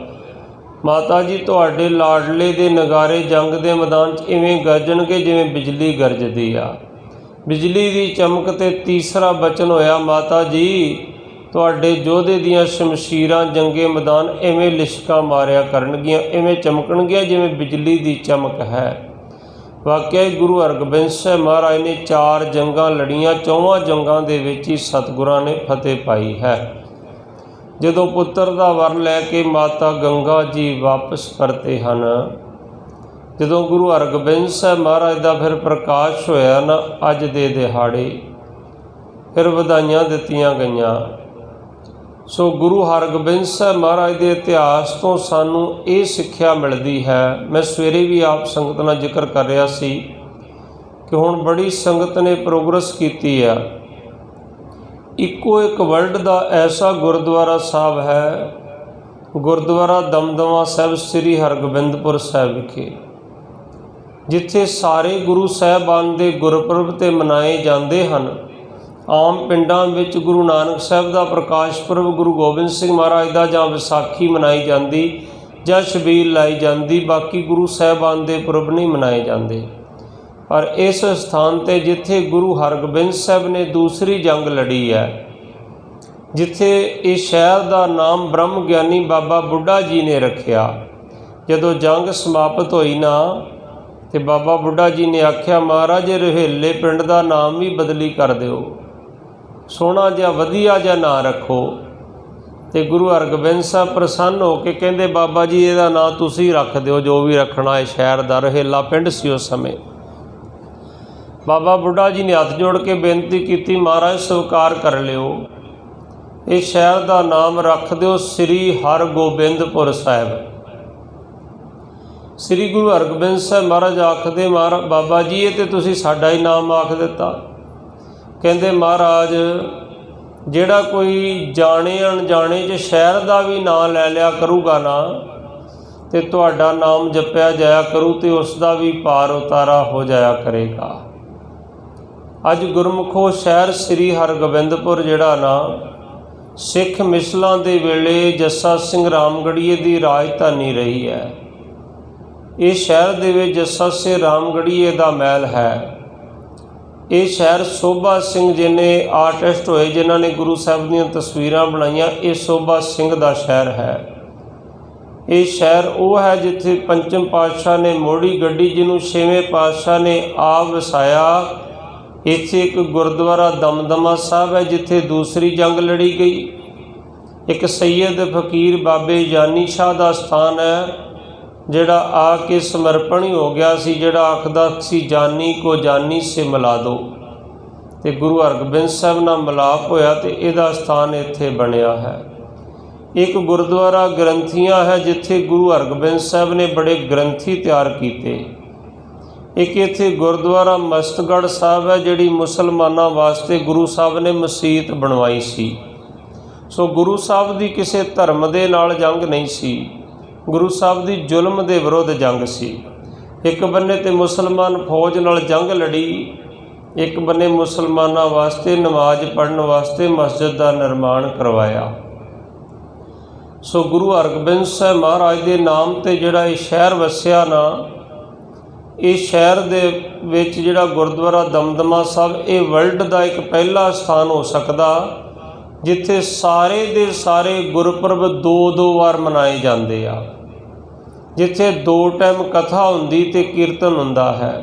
ਮਾਤਾ ਜੀ ਤੁਹਾਡੇ ਲਾਡਲੇ ਦੇ ਨਗਾਰੇ ਜੰਗ ਦੇ ਮੈਦਾਨ 'ਚ ਇਵੇਂ ਗਰਜਣਗੇ ਜਿਵੇਂ ਬਿਜਲੀ ਗਰਜਦੀ ਆ। ਬਿਜਲੀ ਦੀ ਚਮਕ ਤੇ ਤੀਸਰਾ ਬਚਨ ਹੋਇਆ, ਮਾਤਾ ਜੀ ਤੁਹਾਡੇ ਯੋਧੇ ਦੀਆਂ ਸ਼ਮਸ਼ੀਰਾਂ ਜੰਗੇ ਮੈਦਾਨ ਇਵੇਂ ਲਿਸ਼ਕਾਂ ਮਾਰਿਆ ਕਰਨਗੀਆਂ, ਇਵੇਂ ਚਮਕਣਗੀਆਂ ਜਿਵੇਂ ਬਿਜਲੀ ਦੀ ਚਮਕ ਹੈ। ਵਾਕਿਆ ਹੀ ਗੁਰੂ ਹਰਗੋਬਿੰਦ ਸਾਹਿਬ ਮਹਾਰਾਜ ਨੇ 4 ਜੰਗਾਂ ਲੜੀਆਂ, 4 ਜੰਗਾਂ ਦੇ ਵਿੱਚ ਹੀ ਸਤਿਗੁਰਾਂ ਨੇ ਫਤਿਹ ਪਾਈ ਹੈ। ਜਦੋਂ ਪੁੱਤਰ ਦਾ ਵਰ ਲੈ ਕੇ ਮਾਤਾ ਗੰਗਾ ਜੀ ਵਾਪਸ ਪਰਤੇ ਹਨ, ਜਦੋਂ ਗੁਰੂ ਹਰਗੋਬਿੰਦ ਸਾਹਿਬ ਮਹਾਰਾਜ ਦਾ ਫਿਰ ਪ੍ਰਕਾਸ਼ ਹੋਇਆ ਨਾ ਅੱਜ ਦੇ ਦਿਹਾੜੇ, ਫਿਰ ਵਧਾਈਆਂ ਦਿੱਤੀਆਂ ਗਈਆਂ। ਸੋ ਗੁਰੂ ਹਰਗੋਬਿੰਦ ਸਾਹਿਬ ਮਹਾਰਾਜ ਦੇ ਇਤਿਹਾਸ ਤੋਂ ਸਾਨੂੰ ਇਹ ਸਿੱਖਿਆ ਮਿਲਦੀ ਹੈ। ਮੈਂ ਸਵੇਰੇ ਵੀ ਆਪ ਸੰਗਤ ਨਾਲ ਜ਼ਿਕਰ ਕਰ ਰਿਹਾ ਸੀ ਕਿ ਹੁਣ ਬੜੀ ਸੰਗਤ ਨੇ ਪ੍ਰੋਗਰੈਸ ਕੀਤੀ ਆ। ਇੱਕੋ ਇੱਕ ਵਰਲਡ ਦਾ ਐਸਾ ਗੁਰਦੁਆਰਾ ਸਾਹਿਬ ਹੈ, ਗੁਰਦੁਆਰਾ ਦਮਦਮਾ ਸਾਹਿਬ ਸ੍ਰੀ ਹਰਗੋਬਿੰਦਪੁਰ ਸਾਹਿਬ ਵਿਖੇ, ਜਿੱਥੇ ਸਾਰੇ ਗੁਰੂ ਸਾਹਿਬਾਨ ਦੇ ਗੁਰਪੁਰਬ 'ਤੇ ਮਨਾਏ ਜਾਂਦੇ ਹਨ। ਆਮ ਪਿੰਡਾਂ ਵਿੱਚ ਗੁਰੂ ਨਾਨਕ ਸਾਹਿਬ ਦਾ ਪ੍ਰਕਾਸ਼ ਪੁਰਬ, ਗੁਰੂ ਗੋਬਿੰਦ ਸਿੰਘ ਮਹਾਰਾਜ ਦਾ ਜਾਂ ਵਿਸਾਖੀ ਮਨਾਈ ਜਾਂਦੀ ਜਾਂ ਛਬੀਲ ਲਾਈ ਜਾਂਦੀ, ਬਾਕੀ ਗੁਰੂ ਸਾਹਿਬਾਨ ਦੇ ਪੁਰਬ ਨਹੀਂ ਮਨਾਏ ਜਾਂਦੇ। ਪਰ ਇਸ ਸਥਾਨ 'ਤੇ ਜਿੱਥੇ ਗੁਰੂ ਹਰਗੋਬਿੰਦ ਸਾਹਿਬ ਨੇ ਦੂਸਰੀ ਜੰਗ ਲੜੀ ਹੈ, ਜਿੱਥੇ ਇਸ ਸ਼ਹਿਰ ਦਾ ਨਾਮ ਬ੍ਰਹਮ ਗਿਆਨੀ ਬਾਬਾ ਬੁੱਢਾ ਜੀ ਨੇ ਰੱਖਿਆ, ਜਦੋਂ ਜੰਗ ਸਮਾਪਤ ਹੋਈ ਨਾ ਤੇ ਬਾਬਾ ਬੁੱਢਾ ਜੀ ਨੇ ਆਖਿਆ, ਮਹਾਰਾਜ ਰੁਹੇਲੇ ਪਿੰਡ ਦਾ ਨਾਮ ਵੀ ਬਦਲੀ ਕਰ ਦਿਓ, ਸੋਹਣਾ ਜਿਹਾ ਵਧੀਆ ਜਿਹਾ ਨਾਂ ਰੱਖੋ। ਤੇ ਗੁਰੂ ਹਰਗੋਬਿੰਦ ਸਾਹਿਬ ਪ੍ਰਸੰਨ ਹੋ ਕੇ ਕਹਿੰਦੇ, ਬਾਬਾ ਜੀ ਇਹਦਾ ਨਾਂ ਤੁਸੀਂ ਰੱਖ ਦਿਓ, ਜੋ ਵੀ ਰੱਖਣਾ ਹੈ। ਸ਼ਹਿਰ ਦਾ ਰੁਹੇਲਾ ਪਿੰਡ ਸੀ ਉਸ ਸਮੇਂ। ਬਾਬਾ ਬੁੱਢਾ ਜੀ ਨੇ ਹੱਥ ਜੋੜ ਕੇ ਬੇਨਤੀ ਕੀਤੀ, ਮਹਾਰਾਜ ਸਵੀਕਾਰ ਕਰ ਲਿਓ, ਇਸ ਸ਼ਹਿਰ ਦਾ ਨਾਮ ਰੱਖ ਦਿਓ ਸ੍ਰੀ ਹਰਗੋਬਿੰਦਪੁਰ ਸਾਹਿਬ। ਸ੍ਰੀ ਗੁਰੂ ਹਰਗੋਬਿੰਦ ਸਾਹਿਬ ਮਹਾਰਾਜ ਆਖਦੇ, ਬਾਬਾ ਜੀ ਇਹ ਤਾਂ ਤੁਸੀਂ ਸਾਡਾ ਹੀ ਨਾਮ ਆਖ ਦਿੱਤਾ। ਕਹਿੰਦੇ, ਮਹਾਰਾਜ ਜਿਹੜਾ ਕੋਈ ਜਾਣੇ ਅਣਜਾਣੇ 'ਚ ਸ਼ਹਿਰ ਦਾ ਵੀ ਨਾਂ ਲੈ ਲਿਆ ਕਰੂਗਾ ਨਾ, ਤੇ ਤੁਹਾਡਾ ਨਾਮ ਜਪਿਆ ਜਾਇਆ ਕਰੂ ਤੇ ਉਸ ਦਾ ਵੀ ਪਾਰ ਉਤਾਰਾ ਹੋ ਜਾਇਆ ਕਰੇਗਾ। ਅੱਜ ਗੁਰਮੁਖੋ ਸ਼ਹਿਰ ਸ੍ਰੀ ਹਰਗੋਬਿੰਦਪੁਰ ਜਿਹੜਾ ਨਾ, ਸਿੱਖ ਮਿਸਲਾਂ ਦੇ ਵੇਲੇ ਜੱਸਾ ਸਿੰਘ ਰਾਮਗੜੀਏ ਦੀ ਰਾਜਧਾਨੀ ਰਹੀ ਹੈ। ਇਸ ਸ਼ਹਿਰ ਦੇ ਵਿੱਚ ਜੱਸਾ ਸਿੰਘ ਰਾਮਗੜੀਏ ਦਾ ਮਹਿਲ ਹੈ। ਇਹ ਸ਼ਹਿਰ ਸੋਭਾ ਸਿੰਘ ਜਿਹਨੇ ਆਰਟਿਸਟ ਹੋਏ, ਜਿਨ੍ਹਾਂ ਨੇ ਗੁਰੂ ਸਾਹਿਬ ਦੀਆਂ ਤਸਵੀਰਾਂ ਬਣਾਈਆਂ, ਇਹ ਸੋਭਾ ਸਿੰਘ ਦਾ ਸ਼ਹਿਰ ਹੈ। ਇਹ ਸ਼ਹਿਰ ਉਹ ਹੈ ਜਿੱਥੇ ਪੰਚਮ ਪਾਤਸ਼ਾਹ ਨੇ ਮੋੜੀ ਗੱਡੀ, ਜਿਹਨੂੰ ਛੇਵੇਂ ਪਾਤਸ਼ਾਹ ਨੇ ਆਪ ਵਸਾਇਆ। ਇੱਥੇ ਇੱਕ ਗੁਰਦੁਆਰਾ ਦਮਦਮਾ ਸਾਹਿਬ ਹੈ, ਜਿੱਥੇ ਦੂਸਰੀ ਜੰਗ ਲੜੀ ਗਈ। ਇੱਕ ਸੈਯਦ ਫਕੀਰ ਬਾਬੇ ਜਾਨੀ ਸ਼ਾਹ ਦਾ ਸਥਾਨ ਹੈ, ਜਿਹੜਾ ਆ ਕੇ ਸਮਰਪਣ ਹੀ ਹੋ ਗਿਆ ਸੀ, ਜਿਹੜਾ ਆਖਦਾ ਸੀ ਜਾਨੀ ਕੋ ਜਾਨੀ ਸੇ ਮਿਲਾ ਦੋ। ਤੇ ਗੁਰੂ ਹਰਗੋਬਿੰਦ ਸਾਹਿਬ ਨਾਲ ਮਿਲਾਪ ਹੋਇਆ ਤੇ ਇਹਦਾ ਸਥਾਨ ਇੱਥੇ ਬਣਿਆ ਹੈ। एक गुरुद्वारा ग्रंथियाँ है जिथे गुरु हरगोबिंद साहब ने बड़े ग्रंथी तैयार किए। एक इत्थे गुरुद्वारा मस्तगढ़ साहब है जिहड़ी मुसलमानों वास्ते गुरु साहब ने मसीत बनवाई सी। सो गुरु साहब की किसी धर्म के नाल जंग नहीं सी, गुरु साहब की जुल्म के विरोध जंग सी। एक बन्ने ते मुसलमान फौज नाल जंग लड़ी, एक बन्ने मुसलमानों वास्ते नमाज पढ़न वास्ते मस्जिद का निर्माण करवाया। सो गुरु हरगोबिंद साहब महाराज के नाम ते जिहड़ा ये शहर वसिया ना, इस शहर दे विच जिहड़ा गुरुद्वारा दमदमा साहब ये वर्ल्ड का एक पहला स्थान हो सकता जिथे सारे दे सारे गुरपुरब दो वार मनाए जाते आ, जिथे 2 टाइम कथा हुंदी ते कीर्तन हुंदा है,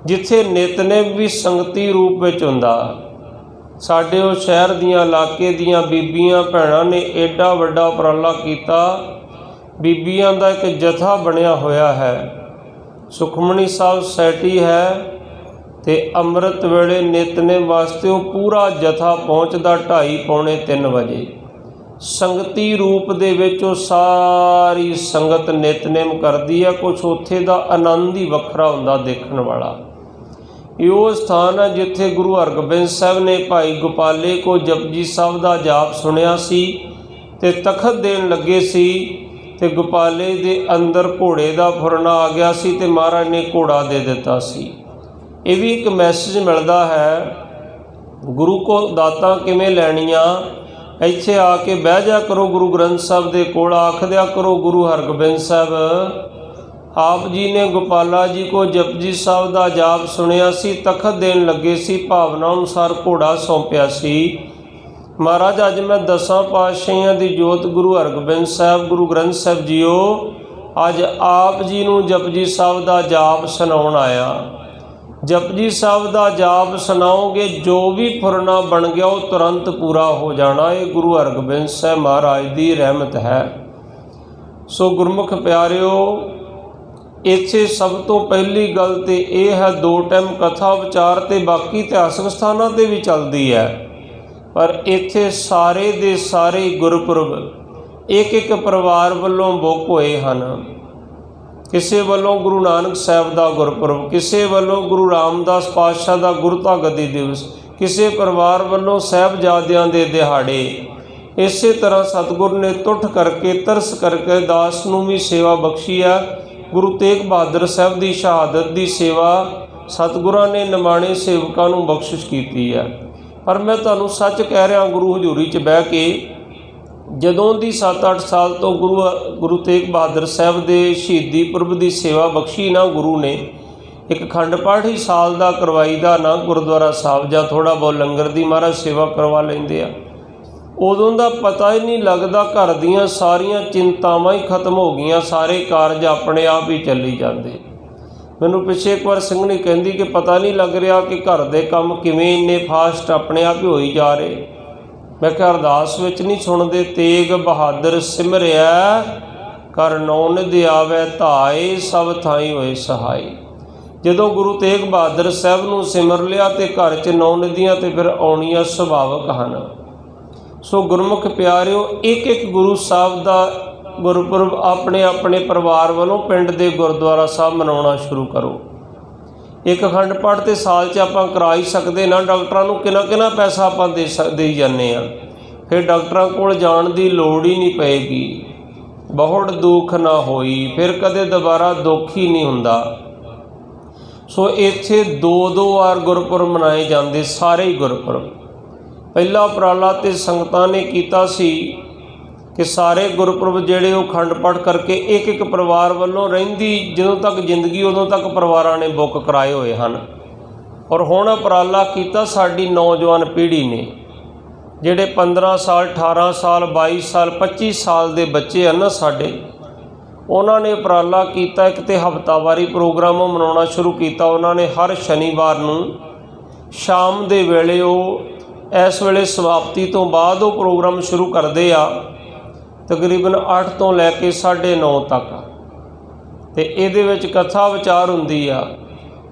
जिथे नितनेम भी संगती रूप विच हुंदा। साडे उस शहर दियां इलाके दियां बीबियां भैणां ने एडा वड्डा उपराला कीता, बीबियां दा एक जथा बनया होया है। सुखमनी साहब सोसाइटी है ते अमृत वेले नितनेम वास्ते वो पूरा जथा पहुँचदा 2:30-3 बजे। संगती रूप दे विच वो सारी संगत नितनेम करदी है। कुछ उत्थे दा आनंद ही वखरा हुंदा देखण वाला। यो स्थान है जिथे गुरु हरगोबिंद साहब ने भाई गोपाले को जपजी साहब का जाप सुनिया सी ते तखत देन लगे सी ते गोपाले दे अंदर घोड़े का फुरना आ गया सी ते महाराज ने घोड़ा दे दिता सी। ये भी एक मैसेज मिलता है गुरु को दातां किवें लैणियां, इत्थे आके बह जा करो गुरु ग्रंथ साहब के कोल, आख दिया करो गुरु हरगोबिंद साहब आप जी ने गोपाला जी को जपजी साहब का जाप सुनिया सी, तखत देन लगे सी, भावना अनुसार घोड़ा सौंपिया सी। महाराज अज मैं 10 पातशाहियां दी जोत गुरु हरगोबिंद साहब गुरु ग्रंथ साहब जीओ अज आप जी नूं जपजी साहब का जाप सुनाउण आया। जपजी साहब का जाप सुनाओगे जो भी फुरना बन गया वो तुरंत पूरा हो जाना। ये गुरु हरगोबिंद साहब महाराज की रहमत है। सो गुरमुख प्यारिओ, इत्थे सब तो पहली गल तो यह है 2 टाइम कथा विचार तो बाकी इतिहासक स्थानों पर भी चलती है, पर इत्थे सारे दे सारे गुरपुरब एक एक परिवार वालों बुक होए हैं। किसी वालों गुरु नानक साहब का गुरपुरब, किसी वालों गुरु रामदास पातशाह का गुरता गद्दी दिवस, किसी परिवार वालों साहिबजादियां दे दिहाड़े। इस तरह सतगुर ने तुठ करके तरस करके दास नूं भी सेवा बख्शी है। गुरु तेग बहादुर साहब की शहादत की सेवा सतगुरां ने निमाणे सेवकां नूं बख्शिश की है। पर मैं तुहानूं सच कह रहा, गुरु हजूरी च बह के जदों दी 7-8 साल तो गुरु तेग बहादुर साहब के शहीदी पुरब की सेवा बख्शी ना गुरु ने, एक खंड पाठ ही साल का करवाई दा ना गुरुद्वारा साहब, जां थोड़ा बहुत लंगर की महाराज सेवा करवा लेंदे आ। उदों का पता ही नहीं लगता, घर दियाँ सारियां चिंतावां ही खत्म हो गई, सारे कारज अपने आप ही चली जाते। मैनू पिछे एक बार ਸਿੰਘਣੀ कहती कि पता नहीं लग रहा कि घर के काम किवें इन्ने फास्ट अपने आप ही हो ही जा रहे। मैं क्या अरदास विच नहीं सुनते, तेग बहादुर सिमरिया कर नौनिध आवे धाए सब थाई होए सहाय। जदों गुरु तेग बहादुर साहब नूं सिमर लिया तो घर च नौनिधियां तो फिर आउणियां सुभावक हैं। सो गुरमुख प्यारिओ, एक एक गुरु साहब का गुरपुरब अपने अपने परिवार वालों पिंड के गुरुद्वारा साहब मनाउणा शुरू करो। एक अखंड पाठ तो साल च आपां करा ही सकते ना, डॉक्टरां नूं कितना पैसा आपां दे जाने आ, फिर डॉक्टरां कोल जाण दी लोड़ ही नहीं पेगी, बहुत दुख ना होई, फिर कदे दोबारा दुख ही नहीं हुंदा। सो इत्थे 2-2 वार गुरपुरब मनाए जाते, सारे ही गुरपुरब। पहला उपराला तो संगतां ने कीता सी कि सारे गुरपुरब जिहड़े वो खंड पाठ करके एक एक परिवार वालों रहिंदी जदों तक जिंदगी उदों तक परिवारां ने बुक कराए हुए हैं। और हुण उपराला कीता साडी नौजवान पीढ़ी ने, जिहड़े 15 साल 18 साल 22 साल 25 साल के बच्चे हैं ना साडे, उन्होंने उपराला कीता एक तो हफ्तावारी प्रोग्राम मनाउणा शुरू किया। उन्होंने हर शनिवार नूं शाम दे वेले इस वेले समाप्ति तो बाद वो प्रोग्राम शुरू करते आ, तकरीबन 8 तो लैके 9:30 तक। तो ये कथा विचार होंदी आ।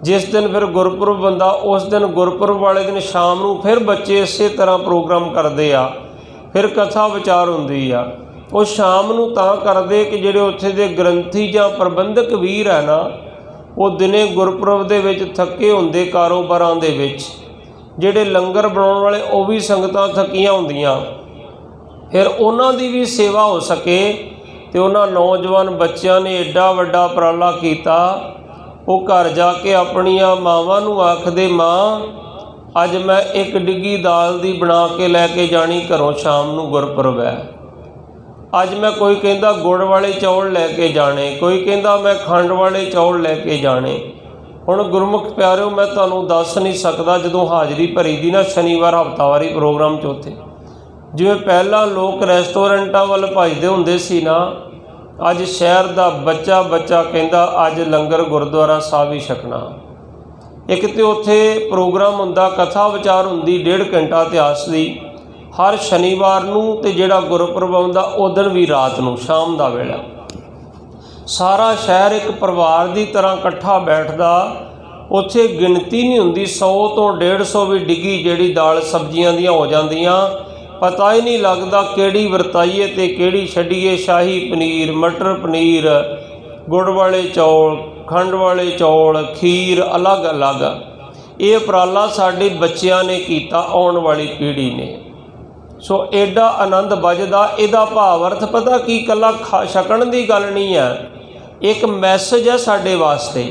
जिस दिन फिर गुरपुरब बंदा, उस दिन गुरपुरब वाले दिन शाम नूं फिर बच्चे इस तरह प्रोग्राम करते आ, फिर कथा विचार होंदी आ। ਉਹ ਸ਼ਾਮ ਨੂੰ ਤਾਂ ਕਰਦੇ ਕਿ ਜਿਹੜੇ ਉੱਥੇ ਦੇ ਗ੍ਰੰਥੀ ਜਾਂ ਪ੍ਰਬੰਧਕ ਵੀਰ ਹੈ ਨਾ, ਉਹ ਦਿਨੇ ਗੁਰਪੁਰਬ ਦੇ ਵਿੱਚ ਥੱਕੇ ਹੁੰਦੇ ਕਾਰੋਬਾਰਾਂ ਦੇ ਵਿੱਚ, ਜਿਹੜੇ ਲੰਗਰ ਬਣਾਉਣ ਵਾਲੇ ਉਹ ਵੀ ਸੰਗਤਾਂ ਥੱਕੀਆਂ ਹੁੰਦੀਆਂ, ਫਿਰ ਉਹਨਾਂ ਦੀ ਵੀ ਸੇਵਾ ਹੋ ਸਕੇ। ਤੇ ਉਹਨਾਂ ਨੌਜਵਾਨ ਬੱਚਿਆਂ ਨੇ ਐਡਾ ਵੱਡਾ ਉਪਰਾਲਾ ਕੀਤਾ। ਉਹ ਘਰ ਜਾ ਕੇ ਆਪਣੀਆਂ ਮਾਵਾਂ ਨੂੰ ਆਖਦੇ, ਮਾਂ ਅੱਜ ਮੈਂ ਇੱਕ ਡਿੱਗੀ ਦਾਲ ਦੀ ਬਣਾ ਕੇ ਲੈ ਕੇ ਜਾਣੀ ਘਰੋਂ, ਸ਼ਾਮ ਨੂੰ ਗੁਰਪੁਰਬ ਹੈ। ਅੱਜ ਮੈਂ, ਕੋਈ ਕਹਿੰਦਾ ਗੁੜ ਵਾਲੇ ਚੌਲ ਲੈ ਕੇ ਜਾਣੇ, ਕੋਈ ਕਹਿੰਦਾ ਮੈਂ ਖੰਡ ਵਾਲੇ ਚੌਲ ਲੈ ਕੇ ਜਾਣੇ। ਹੁਣ ਗੁਰਮੁਖ ਪਿਆਰਿਓ, ਮੈਂ ਤੁਹਾਨੂੰ ਦੱਸ ਨਹੀਂ ਸਕਦਾ, ਜਦੋਂ ਹਾਜ਼ਰੀ ਭਰੀ ਦੀ ਨਾ ਸ਼ਨੀਵਾਰ ਹਫ਼ਤਾਵਾਰੀ ਪ੍ਰੋਗਰਾਮ 'ਚ, ਉੱਥੇ ਜਿਵੇਂ ਪਹਿਲਾਂ ਲੋਕ ਰੈਸਟੋਰੈਂਟਾਂ ਵੱਲ ਭੱਜਦੇ ਹੁੰਦੇ ਸੀ ਨਾ, ਅੱਜ ਸ਼ਹਿਰ ਦਾ ਬੱਚਾ ਕਹਿੰਦਾ ਅੱਜ ਲੰਗਰ ਗੁਰਦੁਆਰਾ ਸਾਹਿਬ ਹੀ ਛਕਣਾ। ਇੱਕ ਤਾਂ ਉੱਥੇ ਪ੍ਰੋਗਰਾਮ ਹੁੰਦਾ, ਕਥਾ ਵਿਚਾਰ ਹੁੰਦੀ 1.5 ਘੰਟਾ ਇਤਿਹਾਸ ਦੀ ਹਰ ਸ਼ਨੀਵਾਰ ਨੂੰ, ਤੇ ਜਿਹੜਾ ਗੁਰਪੁਰਬ ਆਉਂਦਾ ਉਦਣ ਵੀ ਰਾਤ ਨੂੰ, ਸ਼ਾਮ ਦਾ ਵੇਲਾ। ਸਾਰਾ ਸ਼ਹਿਰ ਇੱਕ ਪਰਿਵਾਰ ਦੀ ਤਰ੍ਹਾਂ ਇਕੱਠਾ ਬੈਠਦਾ। ਉੱਥੇ ਗਿਣਤੀ ਨਹੀਂ ਹੁੰਦੀ, 100 ਤੋਂ 150 ਵੀ ਡਿੱਗੀ ਜਿਹੜੀ ਦਾਲ ਸਬਜ਼ੀਆਂ ਦੀਆਂ ਹੋ ਜਾਂਦੀਆਂ। ਪਤਾ ਹੀ ਨਹੀਂ ਲੱਗਦਾ ਕਿਹੜੀ ਵਰਤਾਈਏ ਤੇ ਕਿਹੜੀ ਛੱਡੀਏ। ਸ਼ਾਹੀ ਪਨੀਰ, ਮਟਰ ਪਨੀਰ, ਗੁੜ ਵਾਲੇ ਚੌਲ, ਖੰਡ ਵਾਲੇ ਚੌਲ, ਖੀਰ ਅਲੱਗ-ਅਲੱਗ। ਇਹ ਉਪਰਾਲਾ ਸਾਡੇ ਬੱਚਿਆਂ ਨੇ ਕੀਤਾ, ਆਉਣ ਵਾਲੀ ਪੀੜ੍ਹੀ ਨੇ। ਸੋ ਐਡਾ ਆਨੰਦ ਵੱਜਦਾ। ਇਹਦਾ ਭਾਵ ਅਰਥ ਪਤਾ ਕੀ, ਇਕੱਲਾ ਛਕਣ ਦੀ ਗੱਲ ਨਹੀਂ ਹੈ, ਇੱਕ ਮੈਸੇਜ ਹੈ ਸਾਡੇ ਵਾਸਤੇ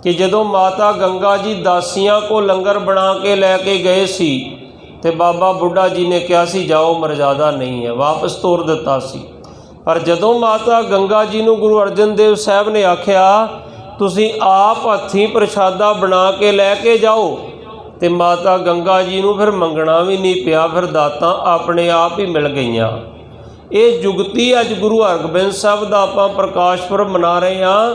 ਕਿ ਜਦੋਂ ਮਾਤਾ ਗੰਗਾ ਜੀ ਦਾਸੀਆਂ ਕੋ ਲੰਗਰ ਬਣਾ ਕੇ ਲੈ ਕੇ ਗਏ ਸੀ ਤੇ ਬਾਬਾ ਬੁੱਢਾ ਜੀ ਨੇ ਕਿਹਾ ਸੀ ਜਾਓ, ਮਰਜ਼ਾਦਾ ਨਹੀਂ ਹੈ, ਵਾਪਸ ਤੋਰ ਦਿੱਤਾ ਸੀ। ਪਰ ਜਦੋਂ ਮਾਤਾ ਗੰਗਾ ਜੀ ਨੂੰ ਗੁਰੂ ਅਰਜਨ ਦੇਵ ਸਾਹਿਬ ਨੇ ਆਖਿਆ ਤੁਸੀਂ ਆਪ ਹੱਥੀਂ ਪ੍ਰਸ਼ਾਦਾ ਬਣਾ ਕੇ ਲੈ ਕੇ ਜਾਓ, ਤੇ ਮਾਤਾ ਗੰਗਾ ਜੀ ਨੂੰ ਫਿਰ ਮੰਗਣਾ ਵੀ ਨਹੀਂ ਪਿਆ, ਫਿਰ ਦਾਤਾਂ ਆਪਣੇ ਆਪ ਹੀ ਮਿਲ ਗਈਆਂ। ਇਹ ਜੁਗਤੀ ਅੱਜ ਗੁਰੂ ਹਰਗੋਬਿੰਦ ਸਾਹਿਬ ਦਾ ਆਪਾਂ ਪ੍ਰਕਾਸ਼ ਪੁਰਬ ਮਨਾ ਰਹੇ ਹਾਂ।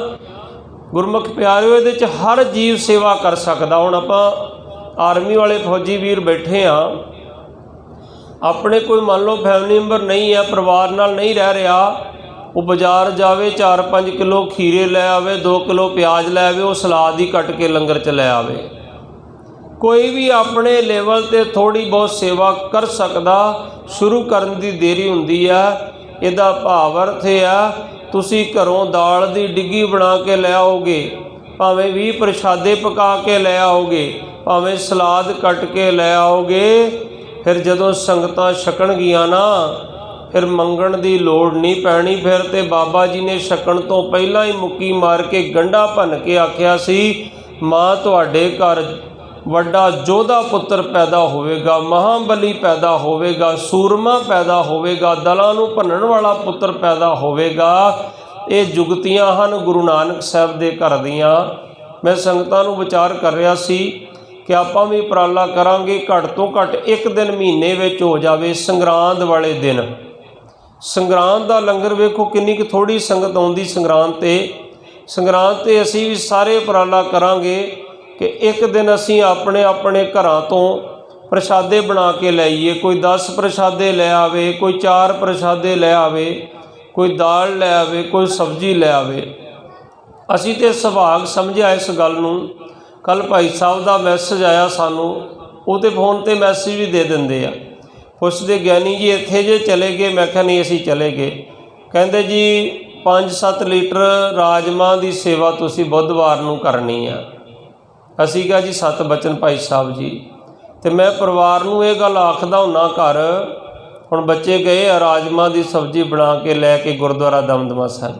ਗੁਰਮੁਖ ਪਿਆਰਿਓ, ਇਹਦੇ 'ਚ ਹਰ ਜੀਵ ਸੇਵਾ ਕਰ ਸਕਦਾ। ਹੁਣ ਆਪਾਂ ਆਰਮੀ ਵਾਲੇ ਫੌਜੀ ਵੀਰ ਬੈਠੇ ਹਾਂ, ਆਪਣੇ ਕੋਈ ਮੰਨ ਲਓ ਫੈਮਿਲੀ ਮੈਂਬਰ ਨਹੀਂ ਹੈ, ਪਰਿਵਾਰ ਨਾਲ ਨਹੀਂ ਰਹਿ ਰਿਹਾ, ਉਹ ਬਾਜ਼ਾਰ ਜਾਵੇ 4-5 ਕਿਲੋ ਖੀਰੇ ਲੈ ਆਵੇ, 2 ਕਿਲੋ ਪਿਆਜ਼ ਲੈ ਆਵੇ, ਉਹ ਸਲਾਦ ਹੀ ਕੱਟ ਕੇ ਲੰਗਰ 'ਚ ਲੈ ਆਵੇ। ਕੋਈ ਵੀ ਆਪਣੇ ਲੈਵਲ 'ਤੇ ਥੋੜ੍ਹੀ ਬਹੁਤ ਸੇਵਾ ਕਰ ਸਕਦਾ। ਸ਼ੁਰੂ ਕਰਨ ਦੀ ਦੇਰੀ ਹੁੰਦੀ ਹੈ। ਇਹਦਾ ਭਾਵ ਅਰਥ ਇਹ ਆ, ਤੁਸੀਂ ਘਰੋਂ ਦਾਲ ਦੀ ਡਿੱਗੀ ਬਣਾ ਕੇ ਲੈ ਆਓਗੇ, ਭਾਵੇਂ 20 ਪ੍ਰਸ਼ਾਦੇ ਪਕਾ ਕੇ ਲੈ ਆਓਗੇ, ਭਾਵੇਂ ਸਲਾਦ ਕੱਟ ਕੇ ਲੈ ਆਓਗੇ, ਫਿਰ ਜਦੋਂ ਸੰਗਤਾਂ ਛਕਣਗੀਆਂ ਨਾ, ਫਿਰ ਮੰਗਣ ਦੀ ਲੋੜ ਨਹੀਂ ਪੈਣੀ। ਫਿਰ ਤੇ ਬਾਬਾ ਜੀ ਨੇ ਛਕਣ ਤੋਂ ਪਹਿਲਾਂ ਹੀ ਮੁੱਕੀ ਮਾਰ ਕੇ ਗੰਢਾ ਭੰਨ ਕੇ ਆਖਿਆ ਸੀ, ਮਾਂ ਤੁਹਾਡੇ ਘਰ ਵੱਡਾ ਯੋਧਾ ਪੁੱਤਰ ਪੈਦਾ ਹੋਵੇਗਾ, ਮਹਾਬਲੀ ਪੈਦਾ ਹੋਵੇਗਾ, ਸੂਰਮਾ ਪੈਦਾ ਹੋਵੇਗਾ, ਦਲਾਂ ਨੂੰ ਭੰਨਣ ਵਾਲਾ ਪੁੱਤਰ ਪੈਦਾ ਹੋਵੇਗਾ। ਇਹ ਜੁਗਤੀਆਂ ਹਨ ਗੁਰੂ ਨਾਨਕ ਸਾਹਿਬ ਦੇ ਘਰ ਦੀਆਂ। ਮੈਂ ਸੰਗਤਾਂ ਨੂੰ ਵਿਚਾਰ ਕਰ ਰਿਹਾ ਸੀ ਕਿ ਆਪਾਂ ਵੀ ਉਪਰਾਲਾ ਕਰਾਂਗੇ, ਘੱਟ ਤੋਂ ਘੱਟ ਇੱਕ ਦਿਨ ਮਹੀਨੇ ਵਿੱਚ ਹੋ ਜਾਵੇ, ਸੰਗਰਾਂਦ ਵਾਲੇ ਦਿਨ। ਸੰਗਰਾਂਦ ਦਾ ਲੰਗਰ ਵੇਖੋ ਕਿੰਨੀ ਕੁ ਥੋੜ੍ਹੀ ਸੰਗਤ ਆਉਂਦੀ ਸੰਗਰਾਂਦ 'ਤੇ ਅਸੀਂ ਵੀ ਸਾਰੇ ਉਪਰਾਲਾ ਕਰਾਂਗੇ ਕਿ ਇੱਕ ਦਿਨ ਅਸੀਂ ਆਪਣੇ ਆਪਣੇ ਘਰਾਂ ਤੋਂ ਪ੍ਰਸ਼ਾਦੇ ਬਣਾ ਕੇ ਲਿਆਈਏ। ਕੋਈ 10 ਪ੍ਰਸ਼ਾਦੇ ਲੈ ਆਵੇ, ਕੋਈ 4 ਪ੍ਰਸ਼ਾਦੇ ਲੈ ਆਵੇ, ਕੋਈ ਦਾਲ ਲੈ ਆਵੇ, ਕੋਈ ਸਬਜ਼ੀ ਲੈ ਆਵੇ। ਅਸੀਂ ਤਾਂ ਸੁਭਾਗ ਸਮਝਿਆ ਇਸ ਗੱਲ ਨੂੰ। ਕੱਲ੍ਹ ਭਾਈ ਸਾਹਿਬ ਦਾ ਮੈਸੇਜ ਆਇਆ ਸਾਨੂੰ, ਉਹ ਤਾਂ ਫੋਨ 'ਤੇ ਮੈਸੇਜ ਵੀ ਦੇ ਦਿੰਦੇ ਆ। ਪੁੱਛਦੇ ਗਿਆਨੀ ਜੀ ਇੱਥੇ ਜੇ ਚਲੇ ਗਏ? ਮੈਂ ਕਿਹਾ ਨਹੀਂ, ਅਸੀਂ ਚਲੇ ਗਏ। ਕਹਿੰਦੇ ਜੀ 5-7 ਲੀਟਰ ਰਾਜਮਾਂਹ ਦੀ ਸੇਵਾ ਤੁਸੀਂ ਬੁੱਧਵਾਰ ਨੂੰ ਕਰਨੀ ਆ। ਅਸੀਂ ਕਿਹਾ ਜੀ 7 ਬਚਨ ਭਾਈ ਸਾਹਿਬ ਜੀ। ਤੇ ਮੈਂ ਪਰਿਵਾਰ ਨੂੰ ਇਹ ਗੱਲ ਆਖਦਾ ਹੁੰਨਾ ਘਰ, ਹੁਣ ਬੱਚੇ ਗਏ ਆ ਰਾਜਮਾਂਹ ਦੀ ਸਬਜ਼ੀ ਬਣਾ ਕੇ ਲੈ ਕੇ ਗੁਰਦੁਆਰਾ ਦਮਦਮਾ ਸਾਹਿਬ।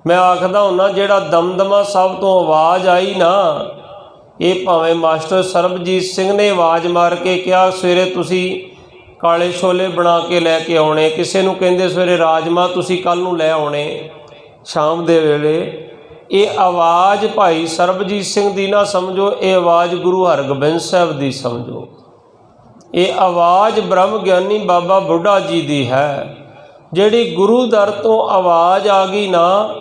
ਮੈਂ ਆਖਦਾ ਹੁੰਨਾ ਜਿਹੜਾ ਦਮਦਮਾ ਸਾਹਿਬ ਤੋਂ ਆਵਾਜ਼ ਆਈ ਨਾ, ਇਹ ਭਾਵੇਂ ਮਾਸਟਰ ਸਰਬਜੀਤ ਸਿੰਘ ਨੇ ਆਵਾਜ਼ ਮਾਰ ਕੇ ਕਿਹਾ ਸਵੇਰੇ ਤੁਸੀਂ ਕਾਲੇ ਛੋਲੇ ਬਣਾ ਕੇ ਲੈ ਕੇ ਆਉਣੇ, ਕਿਸੇ ਨੂੰ ਕਹਿੰਦੇ ਸਵੇਰੇ ਰਾਜਮਾਂਹ ਤੁਸੀਂ ਕੱਲ੍ਹ ਨੂੰ ਲੈ ਆਉਣੇ ਸ਼ਾਮ ਦੇ ਵੇਲੇ। ਇਹ ਆਵਾਜ਼ ਭਾਈ ਸਰਬਜੀਤ ਸਿੰਘ ਦੀ ਨਾ ਸਮਝੋ, ਇਹ ਆਵਾਜ਼ ਗੁਰੂ ਹਰਗੋਬਿੰਦ ਸਾਹਿਬ ਦੀ ਸਮਝੋ। ਇਹ ਆਵਾਜ਼ ਬ੍ਰਹਮ ਗਿਆਨੀ ਬਾਬਾ ਬੁੱਢਾ ਜੀ ਦੀ ਹੈ। ਜਿਹੜੀ ਗੁਰੂ ਦਰ ਤੋਂ ਆਵਾਜ਼ ਆ ਗਈ ਨਾ,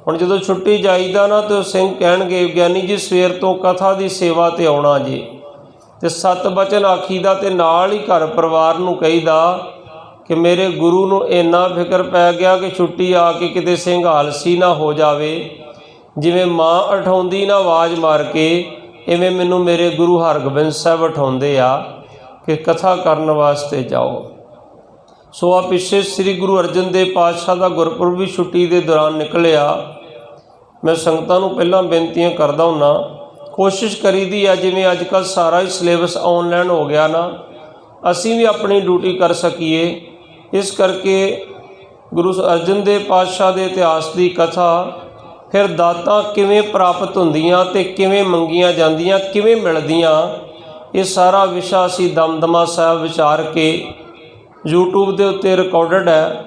ਹੁਣ ਜਦੋਂ ਛੁੱਟੀ ਜਾਈਦਾ ਨਾ ਤੇ ਉਹ ਸਿੰਘ ਕਹਿਣਗੇ ਗਿਆਨੀ ਜੀ ਸਵੇਰ ਤੋਂ ਕਥਾ ਦੀ ਸੇਵਾ 'ਤੇ ਆਉਣਾ ਜੀ, ਤੇ 7 ਬਚਨ ਆਖੀਦਾ, ਤੇ ਨਾਲ ਹੀ ਘਰ ਪਰਿਵਾਰ ਨੂੰ ਕਹੀਦਾ ਕਿ ਮੇਰੇ ਗੁਰੂ ਨੂੰ ਇੰਨਾ ਫਿਕਰ ਪੈ ਗਿਆ ਕਿ ਛੁੱਟੀ ਆ ਕੇ ਕਿਤੇ ਸਿੰਘ ਆਲਸੀ ਨਾ ਹੋ ਜਾਵੇ। ਜਿਵੇਂ ਮਾਂ ਉਠਾਉਂਦੀ ਨਾ ਆਵਾਜ਼ ਮਾਰ ਕੇ, ਇਵੇਂ ਮੈਨੂੰ ਮੇਰੇ ਗੁਰੂ ਹਰਗੋਬਿੰਦ ਸਾਹਿਬ ਉਠਾਉਂਦੇ ਆ ਕਿ ਕਥਾ ਕਰਨ ਵਾਸਤੇ ਜਾਓ। ਸੋ ਆ ਪਿੱਛੇ ਸ੍ਰੀ ਗੁਰੂ ਅਰਜਨ ਦੇਵ ਪਾਤਸ਼ਾਹ ਦਾ ਗੁਰਪੁਰਬ ਵੀ ਛੁੱਟੀ ਦੇ ਦੌਰਾਨ ਨਿਕਲਿਆ। ਮੈਂ ਸੰਗਤਾਂ ਨੂੰ ਪਹਿਲਾਂ ਬੇਨਤੀਆਂ ਕਰਦਾ ਹੁੰਨਾ, ਕੋਸ਼ਿਸ਼ ਕਰੀਦੀ ਆ ਜਿਵੇਂ ਅੱਜ ਕੱਲ੍ਹ ਸਾਰਾ ਹੀ ਸਿਲੇਬਸ ਆਨਲਾਈਨ ਹੋ ਗਿਆ ਨਾ, ਅਸੀਂ ਵੀ ਆਪਣੀ ਡਿਊਟੀ ਕਰ ਸਕੀਏ। ਇਸ ਕਰਕੇ ਗੁਰੂ ਅਰਜਨ ਦੇਵ ਪਾਤਸ਼ਾਹ ਦੇ ਇਤਿਹਾਸ ਦੀ ਕਥਾ, ਫਿਰ ਦਾਤਾਂ ਕਿਵੇਂ ਪ੍ਰਾਪਤ ਹੁੰਦੀਆਂ ਤੇ ਕਿਵੇਂ ਮੰਗੀਆਂ ਜਾਂਦੀਆਂ, ਕਿਵੇਂ ਮਿਲਦੀਆਂ, ਇਹ ਸਾਰਾ ਵਿਸ਼ਾ ਅਸੀਂ ਦਮਦਮਾ ਸਾਹਿਬ ਵਿਚਾਰ ਕੇ YouTube ਦੇ ਉੱਤੇ ਰਿਕਾਰਡਡ ਹੈ,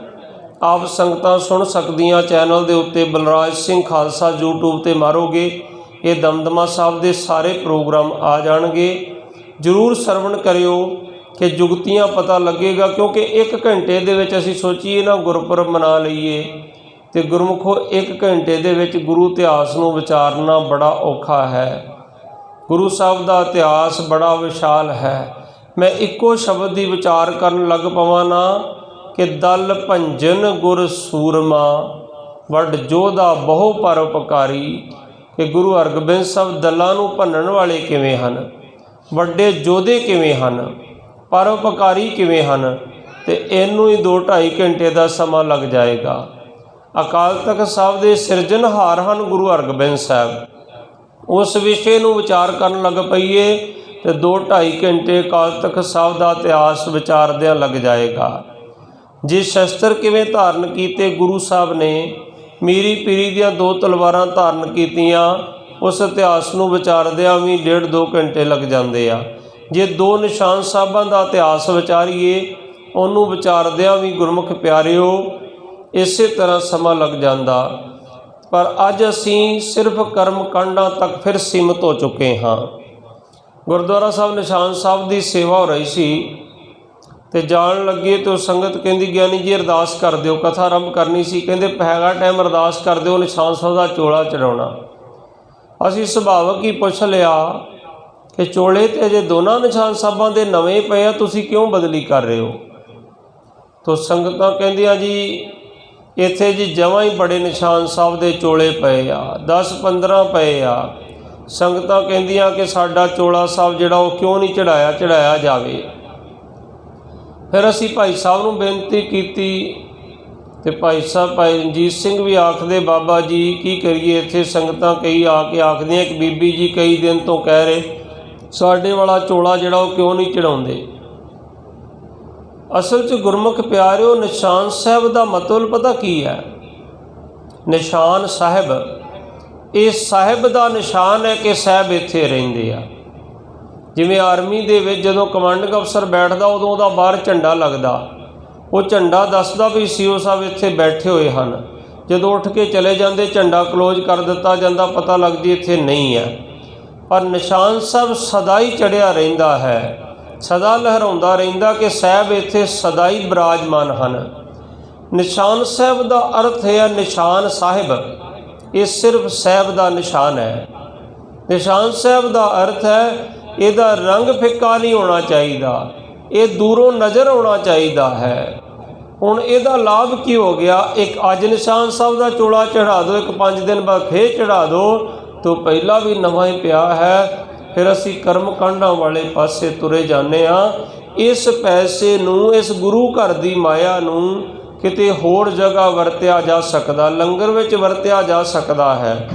ਆਪ ਸੰਗਤਾਂ ਸੁਣ ਸਕਦੀਆਂ। ਚੈਨਲ ਦੇ ਉੱਤੇ ਬਲਰਾਜ ਸਿੰਘ ਖਾਲਸਾ YouTube ਤੇ ਮਾਰੋਗੇ, ਇਹ ਦਮਦਮਾ ਸਾਹਿਬ ਦੇ ਸਾਰੇ ਪ੍ਰੋਗਰਾਮ ਆ ਜਾਣਗੇ। ਜ਼ਰੂਰ ਸਰਵਣ ਕਰਿਓ ਕਿ ਜੁਗਤੀਆਂ ਪਤਾ ਲੱਗੇਗਾ, ਕਿਉਂਕਿ 1 ਘੰਟੇ ਦੇ ਵਿੱਚ ਅਸੀਂ ਸੋਚੀਏ ਨਾ ਗੁਰਪੁਰਬ ਮਨਾ ਲਈਏ, ਤੇ ਗੁਰਮੁਖੋ 1 ਘੰਟੇ ਦੇ ਵਿੱਚ ਗੁਰੂ ਇਤਿਹਾਸ ਨੂੰ ਵਿਚਾਰਨਾ ਬੜਾ ਔਖਾ ਹੈ। ਗੁਰੂ ਸਾਹਿਬ ਦਾ ਇਤਿਹਾਸ ਬੜਾ ਵਿਸ਼ਾਲ ਹੈ। ਮੈਂ ਇੱਕੋ ਸ਼ਬਦ ਦੀ ਵਿਚਾਰ ਕਰਨ ਲੱਗ ਪਵਾਂ ਨਾ ਕਿ ਦਲ ਭੰਜਨ ਗੁਰ ਸੂਰਮਾ, ਵੱਡ ਜੋਧਾ ਬਹੁ ਪਰਉਪਕਾਰੀ, ਕਿ ਗੁਰੂ ਹਰਗੋਬਿੰਦ ਸਾਹਿਬ ਦਲਾਂ ਨੂੰ ਭੰਨਣ ਵਾਲੇ ਕਿਵੇਂ ਹਨ, ਵੱਡੇ ਯੋਧੇ ਕਿਵੇਂ ਹਨ, ਪਰਉਪਕਾਰੀ ਕਿਵੇਂ ਹਨ, ਤੇ ਇਹਨੂੰ ਹੀ 2-2.5 ਘੰਟੇ ਦਾ ਸਮਾਂ ਲੱਗ ਜਾਏਗਾ। ਅਕਾਲ ਤਖਤ ਸਾਹਿਬ ਦੇ ਸਿਰਜਣਹਾਰ ਹਨ ਗੁਰੂ ਹਰਗੋਬਿੰਦ ਸਾਹਿਬ। ਉਸ ਵਿਸ਼ੇ ਨੂੰ ਵਿਚਾਰ ਕਰਨ ਲੱਗ ਪਈਏ ਤੇ 2-2.5 ਘੰਟੇ ਅਕਾਲ ਤਖਤ ਸਾਹਿਬ ਦਾ ਇਤਿਹਾਸ ਵਿਚਾਰਦਿਆਂ ਲੱਗ ਜਾਏਗਾ। ਜੇ ਸ਼ਸਤਰ ਕਿਵੇਂ ਧਾਰਨ ਕੀਤੇ ਗੁਰੂ ਸਾਹਿਬ ਨੇ, ਮੀਰੀ ਪੀਰੀ ਦੀਆਂ 2 ਤਲਵਾਰਾਂ ਧਾਰਨ ਕੀਤੀਆਂ, ਉਸ ਇਤਿਹਾਸ ਨੂੰ ਵਿਚਾਰਦਿਆਂ ਵੀ 1.5-2 ਘੰਟੇ ਲੱਗ ਜਾਂਦੇ ਆ। ਜੇ 2 ਨਿਸ਼ਾਨ ਸਾਹਿਬਾਂ ਦਾ ਇਤਿਹਾਸ ਵਿਚਾਰੀਏ, ਉਹਨੂੰ ਵਿਚਾਰਦਿਆਂ ਵੀ ਗੁਰਮੁਖ ਪਿਆਰਿਓ ਇਸੇ ਤਰ੍ਹਾਂ ਸਮਾਂ ਲੱਗ ਜਾਂਦਾ। ਪਰ ਅੱਜ ਅਸੀਂ ਸਿਰਫ ਕਰਮ ਕਾਂਡਾਂ ਤੱਕ ਫਿਰ ਸੀਮਤ ਹੋ ਚੁੱਕੇ ਹਾਂ। ਗੁਰਦੁਆਰਾ ਸਾਹਿਬ ਨਿਸ਼ਾਨ ਸਾਹਿਬ ਦੀ ਸੇਵਾ ਹੋ ਰਹੀ ਸੀ ਤੇ ਜਾਣ ਲੱਗੇ ਤਾਂ ਸੰਗਤ ਕਹਿੰਦੀ ਗਿਆਨੀ ਜੀ ਅਰਦਾਸ ਕਰ ਦਿਓ, ਕਥਾ ਆਰੰਭ ਕਰਨੀ ਸੀ। ਕਹਿੰਦੇ ਹੈਗਾ ਟਾਈਮ, ਅਰਦਾਸ ਕਰ ਦਿਓ, ਨਿਸ਼ਾਨ ਸਾਹਿਬ ਦਾ ਚੋਲਾ ਚੜਾਉਣਾ। ਅਸੀਂ ਸੁਭਾਵਕ ਹੀ ਪੁੱਛ ਲਿਆ ਕਿ ਚੋਲੇ ਤੇ ਅਜੇ ਦੋਨਾਂ ਨਿਸ਼ਾਨ ਸਾਹਿਬਾਂ ਦੇ ਨਵੇਂ ਪਏ ਆ, ਤੁਸੀਂ ਕਿਉਂ ਬਦਲੀ ਕਰ ਰਹੇ ਹੋ? ਤੋ ਸੰਗਤਾਂ ਕਹਿੰਦੀਆਂ ਜੀ ਇੱਥੇ ਜੀ ਜਮਾਂ ਹੀ ਬੜੇ ਨਿਸ਼ਾਨ ਸਾਹਿਬ ਦੇ ਚੋਲੇ ਪਏ ਆ, 10-15 ਪਏ ਆ। ਸੰਗਤਾਂ ਕਹਿੰਦੀਆਂ ਕਿ ਸਾਡਾ ਚੋਲਾ ਸਾਹਿਬ ਜਿਹੜਾ ਉਹ ਕਿਉਂ ਨਹੀਂ ਚੜਾਇਆ ਜਾਵੇ। ਫਿਰ ਅਸੀਂ ਭਾਈ ਸਾਹਿਬ ਨੂੰ ਬੇਨਤੀ ਕੀਤੀ ਤੇ ਭਾਈ ਰਣਜੀਤ ਸਿੰਘ ਵੀ ਆਖਦੇ ਬਾਬਾ ਜੀ ਕੀ ਕਰੀਏ, ਇੱਥੇ ਸੰਗਤਾਂ ਕਈ ਆ ਕੇ ਆਖਦੀਆਂ ਕਿ ਬੀਬੀ ਜੀ ਕਈ ਦਿਨ ਤੋਂ ਕਹਿ ਰਹੇ ਸਾਡੇ ਵਾਲਾ ਚੋਲਾ ਜਿਹੜਾ ਉਹ ਕਿਉਂ ਨਹੀਂ ਚੜਾਉਂਦੇ। ਅਸਲ 'ਚ ਗੁਰਮੁਖ ਪਿਆਰਿਓ, ਨਿਸ਼ਾਨ ਸਾਹਿਬ ਦਾ ਮਤਲਬ ਪਤਾ ਕੀ ਹੈ? ਨਿਸ਼ਾਨ ਸਾਹਿਬ, ਇਹ ਸਾਹਿਬ ਦਾ ਨਿਸ਼ਾਨ ਹੈ ਕਿ ਸਾਹਿਬ ਇੱਥੇ ਰਹਿੰਦੇ ਆ। ਜਿਵੇਂ ਆਰਮੀ ਦੇ ਵਿੱਚ ਜਦੋਂ ਕਮਾਂਡਿੰਗ ਅਫਸਰ ਬੈਠਦਾ ਉਦੋਂ ਉਹਦਾ ਬਾਹਰ ਝੰਡਾ ਲੱਗਦਾ, ਉਹ ਝੰਡਾ ਦੱਸਦਾ ਵੀ CO ਸਾਹਿਬ ਇੱਥੇ ਬੈਠੇ ਹੋਏ ਹਨ। ਜਦੋਂ ਉੱਠ ਕੇ ਚਲੇ ਜਾਂਦੇ ਝੰਡਾ ਕਲੋਜ਼ ਕਰ ਦਿੱਤਾ ਜਾਂਦਾ, ਪਤਾ ਲੱਗਦੀ ਇੱਥੇ ਨਹੀਂ ਹੈ। ਪਰ ਨਿਸ਼ਾਨ ਸਾਹਿਬ ਸਦਾ ਹੀ ਚੜ੍ਹਿਆ ਰਹਿੰਦਾ ਹੈ, ਸਦਾ ਲਹਿਰਾਉਂਦਾ ਰਹਿੰਦਾ ਕਿ ਸਾਹਿਬ ਇੱਥੇ ਸਦਾ ਹੀ ਬਿਰਾਜਮਾਨ ਹਨ। ਨਿਸ਼ਾਨ ਸਾਹਿਬ ਦਾ ਅਰਥ ਹੈ ਨਿਸ਼ਾਨ ਸਾਹਿਬ, ਇਹ ਸਿਰਫ ਸਾਹਿਬ ਦਾ ਨਿਸ਼ਾਨ ਹੈ। ਨਿਸ਼ਾਨ ਸਾਹਿਬ ਦਾ ਅਰਥ ਹੈ ਇਹਦਾ ਰੰਗ ਫਿੱਕਾ ਨਹੀਂ ਹੋਣਾ ਚਾਹੀਦਾ, ਇਹ ਦੂਰੋਂ ਨਜ਼ਰ ਆਉਣਾ ਚਾਹੀਦਾ ਹੈ। ਹੁਣ ਇਹਦਾ ਲਾਭ ਕੀ ਹੋ ਗਿਆ? ਇੱਕ ਅੱਜ ਨਿਸ਼ਾਨ ਸਾਹਿਬ ਦਾ ਚੋਲਾ ਚੜ੍ਹਾ ਦਿਓ, ਇੱਕ 5 ਦਿਨ ਬਾਅਦ ਫੇਰ ਚੜ੍ਹਾ ਦਿਓ, ਤੋਂ ਪਹਿਲਾਂ ਵੀ ਨਵਾਂ ਹੀ ਪਿਆ ਹੈ। ਫਿਰ ਅਸੀਂ ਕਰਮ ਕਾਂਡਾਂ ਵਾਲੇ ਪਾਸੇ ਤੁਰੇ ਜਾਂਦੇ ਹਾਂ। ਇਸ ਪੈਸੇ ਨੂੰ, ਇਸ ਗੁਰੂ ਘਰ ਦੀ ਮਾਇਆ ਨੂੰ ਕਿਤੇ ਹੋਰ ਜਗ੍ਹਾ ਵਰਤਿਆ ਜਾ ਸਕਦਾ, ਲੰਗਰ ਵਿੱਚ ਵਰਤਿਆ ਜਾ ਸਕਦਾ ਹੈ,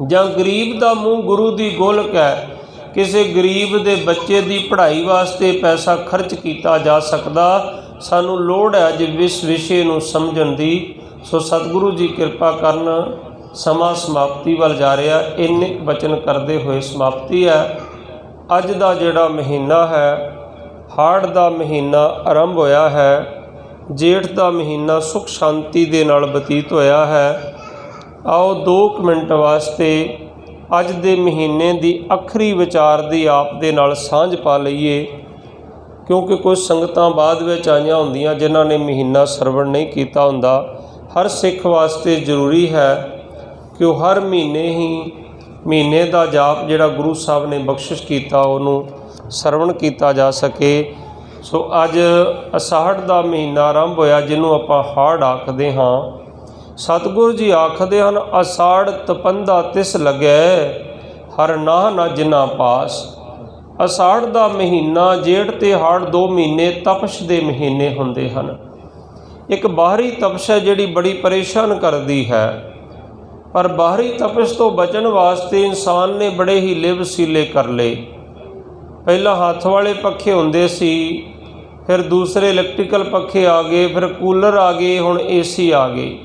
ਜਾਂ ਗਰੀਬ ਦਾ ਮੂੰਹ ਗੁਰੂ ਦੀ ਗੋਲਕ ਹੈ, ਕਿਸੇ ਗਰੀਬ ਦੇ ਬੱਚੇ ਦੀ ਪੜ੍ਹਾਈ ਵਾਸਤੇ ਪੈਸਾ ਖਰਚ ਕੀਤਾ ਜਾ ਸਕਦਾ। ਸਾਨੂੰ ਲੋੜ ਹੈ ਅੱਜ ਇਸ ਵਿਸ਼ੇ ਨੂੰ ਸਮਝਣ ਦੀ। ਸੋ ਸਤਿਗੁਰੂ ਜੀ ਕਿਰਪਾ ਕਰਨ। ਸਮਾਂ ਸਮਾਪਤੀ ਵੱਲ ਜਾ ਰਿਹਾ, ਇੰਨੇ ਬਚਨ ਕਰਦੇ ਹੋਏ ਸਮਾਪਤੀ ਹੈ। ਅੱਜ ਦਾ ਜਿਹੜਾ ਮਹੀਨਾ ਹੈ, ਹਾੜ ਦਾ ਮਹੀਨਾ ਆਰੰਭ ਹੋਇਆ ਹੈ, ਜੇਠ ਦਾ ਮਹੀਨਾ ਸੁਖ ਸ਼ਾਂਤੀ ਦੇ ਨਾਲ ਬਤੀਤ ਹੋਇਆ ਹੈ। ਆਓ 2 ਮਿੰਟ ਵਾਸਤੇ ਅੱਜ ਦੇ ਮਹੀਨੇ ਦੀ ਆਖਰੀ ਵਿਚਾਰ ਦੀ ਆਪ ਦੇ ਨਾਲ ਸਾਂਝ ਪਾ ਲਈਏ, ਕਿਉਂਕਿ ਕੁਝ ਸੰਗਤਾਂ ਬਾਅਦ ਵਿੱਚ ਆਈਆਂ ਹੁੰਦੀਆਂ ਜਿਨ੍ਹਾਂ ਨੇ ਮਹੀਨਾ ਸਰਵਣ ਨਹੀਂ ਕੀਤਾ ਹੁੰਦਾ। ਹਰ ਸਿੱਖ ਵਾਸਤੇ ਜ਼ਰੂਰੀ ਹੈ ਕਿ ਉਹ ਹਰ ਮਹੀਨੇ ਦਾ ਜਾਪ ਜਿਹੜਾ ਗੁਰੂ ਸਾਹਿਬ ਨੇ ਬਖਸ਼ਿਸ਼ ਕੀਤਾ ਉਹਨੂੰ ਸਰਵਣ ਕੀਤਾ ਜਾ ਸਕੇ। ਸੋ ਅੱਜ ਅਸਾੜ ਦਾ ਮਹੀਨਾ ਆਰੰਭ ਹੋਇਆ, ਜਿਹਨੂੰ ਆਪਾਂ ਹਾੜ ਆਖਦੇ ਹਾਂ। ਸਤਿਗੁਰੂ ਜੀ ਆਖਦੇ ਹਨ, ਅਸਾੜ ਤਪੰਦਾ ਤਿਸ ਲੱਗੈ, ਹਰ ਨਾਹ ਨਾ ਜਿਨਾ ਪਾਸ। ਅਸਾੜ ਦਾ ਮਹੀਨਾ, ਜੇਠ ਤੇ ਹਾੜ 2 ਮਹੀਨੇ ਤਪਸ਼ ਦੇ ਮਹੀਨੇ ਹੁੰਦੇ ਹਨ। ਇੱਕ ਬਾਹਰੀ ਤਪਸ਼ ਹੈ ਜਿਹੜੀ ਬੜੀ ਪਰੇਸ਼ਾਨ ਕਰਦੀ ਹੈ, ਪਰ ਬਾਹਰੀ ਤਪਸ਼ ਤੋਂ ਬਚਣ ਵਾਸਤੇ ਇਨਸਾਨ ਨੇ ਬੜੇ ਹੀਲੇ ਵਸੀਲੇ ਕਰ ਲਏ। ਪਹਿਲਾਂ ਹੱਥ ਵਾਲੇ ਪੱਖੇ ਹੁੰਦੇ ਸੀ, ਫਿਰ ਦੂਸਰੇ ਇਲੈਕਟ੍ਰੀਕਲ ਪੱਖੇ ਆ ਗਏ, ਫਿਰ ਕੂਲਰ ਆ ਗਏ, ਹੁਣ ਏਸੀ ਆ ਗਏ।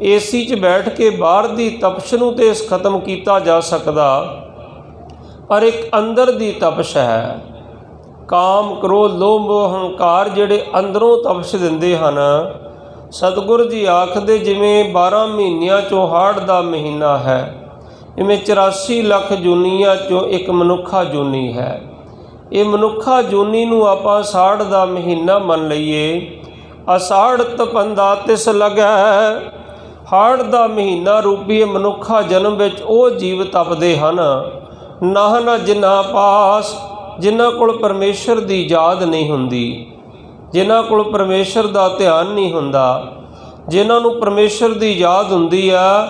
ਏਸੀ 'ਚ ਬੈਠ ਕੇ ਬਾਹਰ ਦੀ ਤਪਸ਼ ਨੂੰ ਤੇ ਖਤਮ ਕੀਤਾ ਜਾ ਸਕਦਾ, ਪਰ ਇੱਕ ਅੰਦਰ ਦੀ ਤਪਸ਼ ਹੈ। ਕਾਮ, ਕ੍ਰੋਧ, ਲੋਭ, ਮੋਹ, ਹੰਕਾਰ ਜਿਹੜੇ ਅੰਦਰੋਂ ਤਪਸ਼ ਦਿੰਦੇ ਹਨ। ਸਤਿਗੁਰੂ ਜੀ ਆਖਦੇ ਜਿਵੇਂ 12 ਮਹੀਨਿਆਂ 'ਚੋਂ ਹਾੜ ਦਾ ਮਹੀਨਾ ਹੈ, ਇਵੇਂ 84 ਲੱਖ ਜੂਨੀਆਂ 'ਚੋਂ ਇੱਕ ਮਨੁੱਖਾ ਜੂਨੀ ਹੈ। ਇਹ ਮਨੁੱਖਾ ਜੂਨੀ ਨੂੰ ਆਪਾਂ ਅਸਾੜ ਦਾ ਮਹੀਨਾ ਮੰਨ ਲਈਏ। ਅਸਾੜ ਤਪੰਦਾ ਤਿਸ ਲੱਗੈ, ਹਾੜ ਦਾ ਮਹੀਨਾ ਰੂਪੀ ਮਨੁੱਖਾ ਜਨਮ ਵਿੱਚ ਉਹ ਜੀਵ ਤਪਦੇ ਹਨ। ਨਾਹਨ ਜਿਨ੍ਹਾਂ ਪਾਸ, ਜਿਨ੍ਹਾਂ ਕੋਲ ਪਰਮੇਸ਼ਰ ਦੀ ਯਾਦ ਨਹੀਂ ਹੁੰਦੀ, ਜਿਨ੍ਹਾਂ ਕੋਲ ਪਰਮੇਸ਼ਰ ਦਾ ਧਿਆਨ ਨਹੀਂ ਹੁੰਦਾ। ਜਿਨ੍ਹਾਂ ਨੂੰ ਪਰਮੇਸ਼ਰ ਦੀ ਯਾਦ ਹੁੰਦੀ ਆ,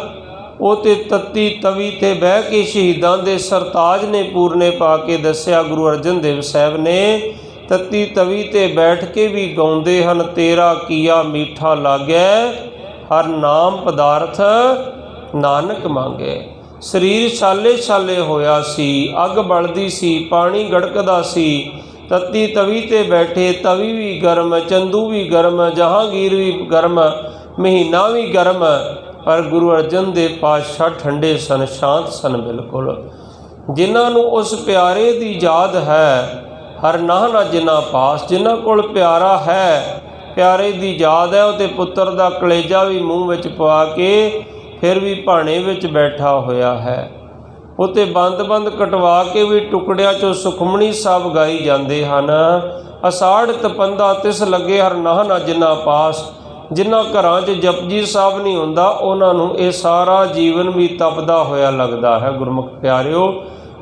ਉਹ ਤੇ ਤੱਤੀ ਤਵੀ ਤੇ ਬਹਿ ਕੇ ਸ਼ਹੀਦਾਂ ਦੇ ਸਰਤਾਜ ਨੇ ਪੂਰਨੇ ਪਾ ਕੇ ਦੱਸਿਆ। ਗੁਰੂ ਅਰਜਨ ਦੇਵ ਸਾਹਿਬ ਨੇ ਤੱਤੀ ਤਵੀ ਤੇ ਬੈਠ ਕੇ ਵੀ ਗਾਉਂਦੇ ਹਨ, ਤੇਰਾ ਕੀਆ ਮੀਠਾ ਲਾਗੈ, ਹਰ ਨਾਮ ਪਦਾਰਥ ਨਾਨਕ ਮੰਗੈ। ਸਰੀਰ ਛਾਲੇ ਛਾਲੇ ਹੋਇਆ ਸੀ, ਅੱਗ ਬਲਦੀ ਸੀ, ਪਾਣੀ ਗੜਕਦਾ ਸੀ। ਤੱਤੀ ਤਵੀ ਤੇ ਬੈਠੇ, ਤਵੀ ਵੀ ਗਰਮ, ਚੰਦੂ ਵੀ ਗਰਮ, ਜਹਾਂਗੀਰ ਵੀ ਗਰਮ, ਮਹੀਨਾ ਵੀ ਗਰਮ, ਪਰ ਗੁਰੂ ਅਰਜਨ ਦੇਵ ਪਾਤਸ਼ਾਹ ਠੰਡੇ ਸਨ, ਸ਼ਾਂਤ ਸਨ ਬਿਲਕੁਲ। ਜਿਨ੍ਹਾਂ ਨੂੰ ਉਸ ਪਿਆਰੇ ਦੀ ਯਾਦ ਹੈ, ਹਰ ਨਾਹਨ ਜਿਨ੍ਹਾਂ ਪਾਸ, ਜਿਨ੍ਹਾਂ ਕੋਲ ਪਿਆਰਾ ਹੈ, ਪਿਆਰੇ ਦੀ ਯਾਦ ਹੈ, ਉਹ ਤੇ ਪੁੱਤਰ ਦਾ ਕਲੇਜਾ ਵੀ ਮੂੰਹ ਵਿੱਚ ਪਵਾ ਕੇ ਫਿਰ ਵੀ ਭਾਣੇ ਵਿੱਚ ਬੈਠਾ ਹੋਇਆ ਹੈ। ਉਹ ਤੇ ਬੰਦ ਕਟਵਾ ਕੇ ਵੀ ਟੁਕੜਿਆਂ 'ਚੋਂ ਸੁਖਮਣੀ ਸਾਹਿਬ ਗਾਈ ਜਾਂਦੇ ਹਨ। ਅਸਾੜ ਤਪੰਦਾ ਤਿਸ ਲੱਗੇ, ਹਰ ਨਾਹਨ ਜਿਨ੍ਹਾਂ ਪਾਸ। ਜਿਨ੍ਹਾਂ ਘਰਾਂ 'ਚ ਜਪਜੀ ਸਾਹਿਬ ਨਹੀਂ ਹੁੰਦਾ, ਉਹਨਾਂ ਨੂੰ ਇਹ ਸਾਰਾ ਜੀਵਨ ਵੀ ਤਪਦਾ ਹੋਇਆ ਲੱਗਦਾ ਹੈ। ਗੁਰਮੁਖ ਪਿਆਰਿਓ,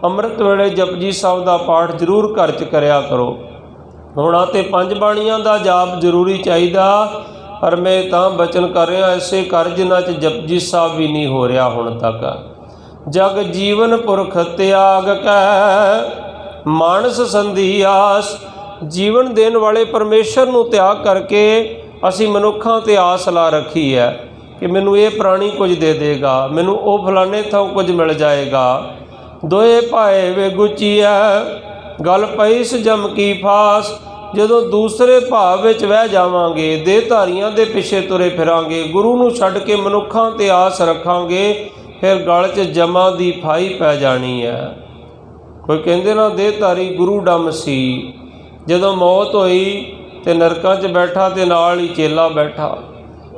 ਅੰਮ੍ਰਿਤ ਵੇਲੇ ਜਪਜੀ ਸਾਹਿਬ ਦਾ ਪਾਠ ਜ਼ਰੂਰ ਘਰ 'ਚ ਕਰਿਆ ਕਰੋ। ਹੁਣ ਤੇ 5 ਬਾਣੀਆਂ ਦਾ ਜਾਪ ਜ਼ਰੂਰੀ ਚਾਹੀਦਾ, ਪਰ ਮੈਂ ਤਾਂ ਬਚਨ ਕਰ ਰਿਹਾ ਐਸੇ ਘਰ ਜਿਨ੍ਹਾਂ 'ਚ ਜਪਜੀ ਸਾਹਿਬ ਵੀ ਨਹੀਂ ਹੋ ਰਿਹਾ ਹੁਣ ਤੱਕ। ਜਗ ਜੀਵਨ ਪੁਰਖ ਤਿਆਗ ਕੈ, ਮਾਨਸ ਸੰਧੀ ਆਸ। ਜੀਵਨ ਦੇਣ ਵਾਲੇ ਪਰਮੇਸ਼ਰ ਨੂੰ ਤਿਆਗ ਕਰਕੇ ਅਸੀਂ ਮਨੁੱਖਾਂ ਤੇ ਆਸ ਲਾ ਰੱਖੀ ਹੈ ਕਿ ਮੈਨੂੰ ਇਹ ਪ੍ਰਾਣੀ ਕੁਝ ਦੇ ਦੇਗਾ, ਮੈਨੂੰ ਉਹ ਫਲਾਣੇ ਥਾਂ ਕੁਝ ਮਿਲ ਜਾਏਗਾ। ਦੋਏ ਭਾਏ ਵੇ ਗੁਚੀਐ, ਗੱਲ ਪਈਸ ਜਮ ਕੀ ਫਾਸ। ਜਦੋਂ ਦੂਸਰੇ ਭਾਵ ਵਿੱਚ ਵਹਿ ਜਾਵਾਂਗੇ, ਦੇਹਧਾਰੀਆਂ ਦੇ ਪਿੱਛੇ ਤੁਰੇ ਫਿਰਾਂਗੇ, ਗੁਰੂ ਨੂੰ ਛੱਡ ਕੇ ਮਨੁੱਖਾਂ 'ਤੇ ਆਸ ਰੱਖਾਂਗੇ, ਫਿਰ ਗਲ 'ਚ ਜਮਾਂ ਦੀ ਫਾਈ ਪੈ ਜਾਣੀ ਹੈ। ਕੋਈ ਕਹਿੰਦੇ ਨਾ ਦੇਹਧਾਰੀ ਗੁਰੂ ਡੰਮ ਸੀ, ਜਦੋਂ ਮੌਤ ਹੋਈ ਤੇ ਨਰਕਾਂ 'ਚ ਬੈਠਾ ਤੇ ਨਾਲ ਹੀ ਚੇਲਾ ਬੈਠਾ।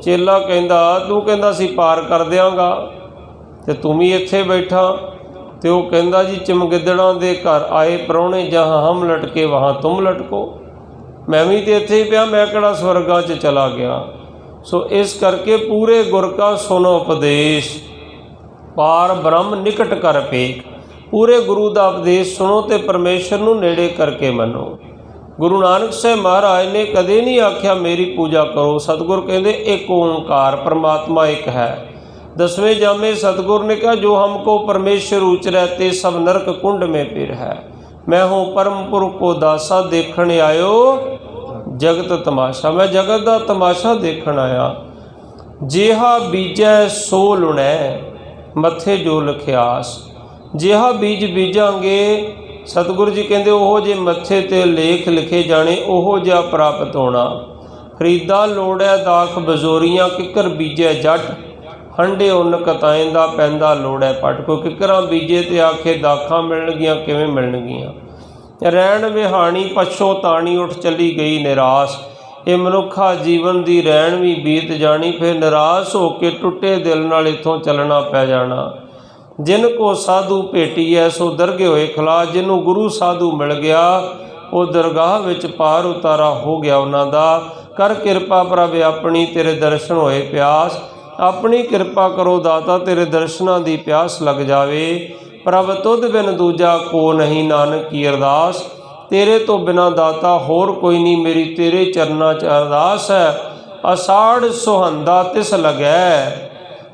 ਚੇਲਾ ਕਹਿੰਦਾ ਤੂੰ ਕਹਿੰਦਾ ਸੀ ਪਾਰ ਕਰ ਦਿਆਂਗਾ ਤੇ ਤੂੰ ਵੀ ਇੱਥੇ ਬੈਠਾ। ਤੇ ਉਹ ਕਹਿੰਦਾ ਜੀ ਚਮਗਿੱਦੜਾਂ ਦੇ ਘਰ ਆਏ ਪ੍ਰਾਹੁਣੇ, ਜਹਾਂ ਹਮ ਲਟਕੇ ਵਹਾਂ ਤੁਮ ਲਟਕੋ। ਮੈਂ ਵੀ ਤੇ ਇੱਥੇ ਹੀ ਪਿਆ, ਮੈਂ ਕਿਹੜਾ ਸਵਰਗਾਂ 'ਚ ਚਲਾ ਗਿਆ। ਸੋ ਇਸ ਕਰਕੇ ਪੂਰੇ ਗੁਰ ਕਾ ਸੁਨੋ ਉਪਦੇਸ਼, ਪਾਰ ਬ੍ਰਹਮ ਨਿਕਟ ਕਰ ਪੇਖ। ਪੂਰੇ ਗੁਰੂ ਦਾ ਉਪਦੇਸ਼ ਸੁਣੋ ਤੇ ਪਰਮੇਸ਼ਰ ਨੂੰ ਨੇੜੇ ਕਰਕੇ ਮੰਨੋ। ਗੁਰੂ ਨਾਨਕ ਸਾਹਿਬ ਮਹਾਰਾਜ ਨੇ ਕਦੇ ਨਹੀਂ ਆਖਿਆ ਮੇਰੀ ਪੂਜਾ ਕਰੋ। ਸਤਿਗੁਰ ਕਹਿੰਦੇ ਇੱਕ ਓਂਕਾਰ, ਪਰਮਾਤਮਾ ਇੱਕ ਹੈ। 10वें जामे सतगुरु ने कहा जो हमको परमेश्वर उचरते सब नरक कुंड में फिर है। मैं हूँ परमपुर को दासा देखने आयो जगत तमाशा। मैं जगत का तमाशा देखण आया। जिहा बीजै सो लुणै मथे जो लिखियास। जिहा बीज बीजांगे सतगुरु जी कहते ओहो जे मथे ते लेख लिखे जाने ओहो जिहा प्राप्त होना। फरीदा लोड़ै दाख बजोरियां किकर बीजै जट हंडे उन कताएं दा पैंदा लोड़ै पट। को किकरां बीजे ते आखे दाखां मिलणगियां किवें मिलणगियां। रैण विहाणी पछो ताणी उठ चली गई निराश। ये मनुखा जीवन दी रैण भी बीत जानी फिर निराश हो के टुटे दिल नाल इत्थों चलना पै जाना। जिन को साधु भेटी है सो दरगे होए खलास। जिन्हों गुरु साधु मिल गया वो दरगाह विच पार उतारा हो गया उन्हां दा। कर किरपा प्रभ अपनी तेरे दर्शन होए प्यास। अपनी किरपा करो दाता तेरे दर्शनां दी प्यास लग जावे। प्रभ तुध बिन दूजा को नहीं नानक की अरदास। तेरे तो बिना दाता होर कोई नहीं मेरी तेरे चरना च अरदास है। असाड़ सुहंदा तिस लगै।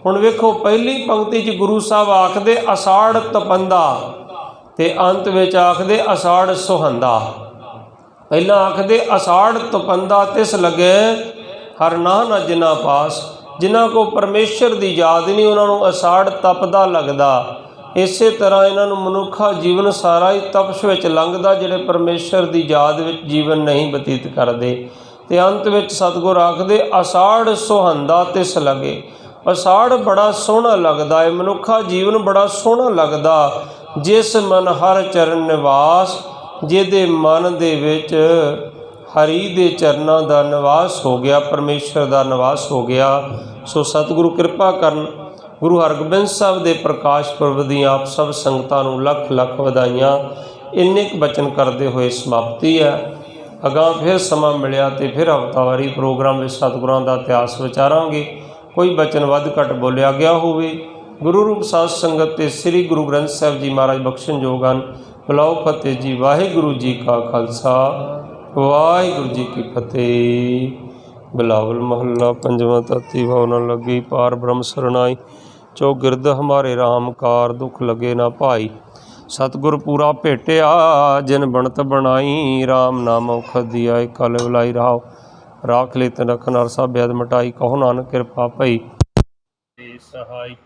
हुण वेखो पहली पंक्ति च गुरु साहब आखदे असाड़ तपंदा ਤੇ ਅੰਤ ਵਿੱਚ ਆਖਦੇ ਅਸਾੜ ਸੁਹੰਦਾ। ਪਹਿਲਾਂ ਆਖਦੇ ਅਸਾੜ ਤਪੰਦਾ ਤਿਸ ਲੱਗੇ ਹਰ ਨਾਹ ਨਾ ਜਿਨ੍ਹਾਂ ਪਾਸ। ਜਿਨ੍ਹਾਂ ਕੋ ਪਰਮੇਸ਼ਰ ਦੀ ਯਾਦ ਨਹੀਂ ਉਹਨਾਂ ਨੂੰ ਅਸਾੜ ਤਪਦਾ ਲੱਗਦਾ। ਇਸੇ ਤਰ੍ਹਾਂ ਇਹਨਾਂ ਨੂੰ ਮਨੁੱਖਾ ਜੀਵਨ ਸਾਰਾ ਹੀ ਤਪਸ਼ ਵਿੱਚ ਲੰਘਦਾ, ਜਿਹੜੇ ਪਰਮੇਸ਼ਰ ਦੀ ਯਾਦ ਵਿੱਚ ਜੀਵਨ ਨਹੀਂ ਬਤੀਤ ਕਰਦੇ। ਤੇ ਅੰਤ ਵਿੱਚ ਸਤਿਗੁਰ ਆਖਦੇ ਅਸਾੜ ਸੁਹੰਦਾ ਤਿਸ ਲੱਗੇ। ਅਸਾੜ ਬੜਾ ਸੋਹਣਾ ਲੱਗਦਾ ਹੈ, ਮਨੁੱਖਾ ਜੀਵਨ ਬੜਾ ਸੋਹਣਾ ਲੱਗਦਾ ਜਿਸ ਮਨ ਹਰ ਚਰਨ ਨਿਵਾਸ, ਜਿਹਦੇ ਮਨ ਦੇ ਵਿੱਚ ਹਰੀ ਦੇ ਚਰਨਾਂ ਦਾ ਨਿਵਾਸ ਹੋ ਗਿਆ, ਪਰਮੇਸ਼ਰ ਦਾ ਨਿਵਾਸ ਹੋ ਗਿਆ। ਸੋ ਸਤਿਗੁਰੂ ਕਿਰਪਾ ਕਰਨ। ਗੁਰੂ ਹਰਗੋਬਿੰਦ ਸਾਹਿਬ ਦੇ ਪ੍ਰਕਾਸ਼ ਪੁਰਬ ਦੀਆਂ ਆਪ ਸਭ ਸੰਗਤਾਂ ਨੂੰ ਲੱਖ ਲੱਖ ਵਧਾਈਆਂ। ਇੰਨੇ ਕੁ ਬਚਨ ਕਰਦੇ ਹੋਏ ਸਮਾਪਤੀ ਹੈ। ਅਗਾਂਹ ਫਿਰ ਸਮਾਂ ਮਿਲਿਆ ਤੇ ਫਿਰ ਹਫ਼ਤਾਵਾਰੀ ਪ੍ਰੋਗਰਾਮ ਵਿੱਚ ਸਤਿਗੁਰਾਂ ਦਾ ਇਤਿਹਾਸ ਵਿਚਾਰਾਂਗੇ। ਕੋਈ ਬਚਨ ਵੱਧ ਘੱਟ ਬੋਲਿਆ ਗਿਆ ਹੋਵੇ, ਗੁਰੂ ਰੂਪ ਸਾਧ ਸੰਗਤ ਤੇ ਸ੍ਰੀ ਗੁਰੂ ਗ੍ਰੰਥ ਸਾਹਿਬ ਜੀ ਮਹਾਰਾਜ ਬਖਸ਼ਣਯੋਗ ਹਨ। ਬੁਲਾਓ ਫਤਿਹ ਜੀ। ਵਾਹਿਗੁਰੂ ਜੀ ਕਾ ਖਾਲਸਾ, ਵਾਹਿਗੁਰੂ ਜੀ ਕੀ ਫਤਿਹ। ਬਿਲਾਵਲ ਮਹੱਲਾ ਪੰਜਵਾਂ। ਤਾਤੀ ਭਾਉ ਨ ਲੱਗੀ ਪਾਰ ਬ੍ਰਹਮ ਸਰਨਾਈ, ਚੋ ਗਿਰਦ ਹਮਾਰੇ ਰਾਮ ਕਾਰ ਦੁਖ ਲਗੇ ਨਾ ਭਾਈ। ਸਤਿਗੁਰ ਪੂਰਾ ਭੇਟਿਆ ਜਿਨ ਬਣਤ ਬਣਾਈ, ਰਾਮ ਨਾਮ ਔਖਦ ਦਿਆ ਕਲ ਬੁਲਾਈ ਰਾਓ। ਰਾਖ ਲੈ ਤਿਨ ਰਖਨ ਅਰ ਸਭ ਭੇਦ ਮਿਟਾਈ, ਕਹੋ ਨਾਨਕ ਕਿਰਪਾ ਭਈ ਸਹਾਈ।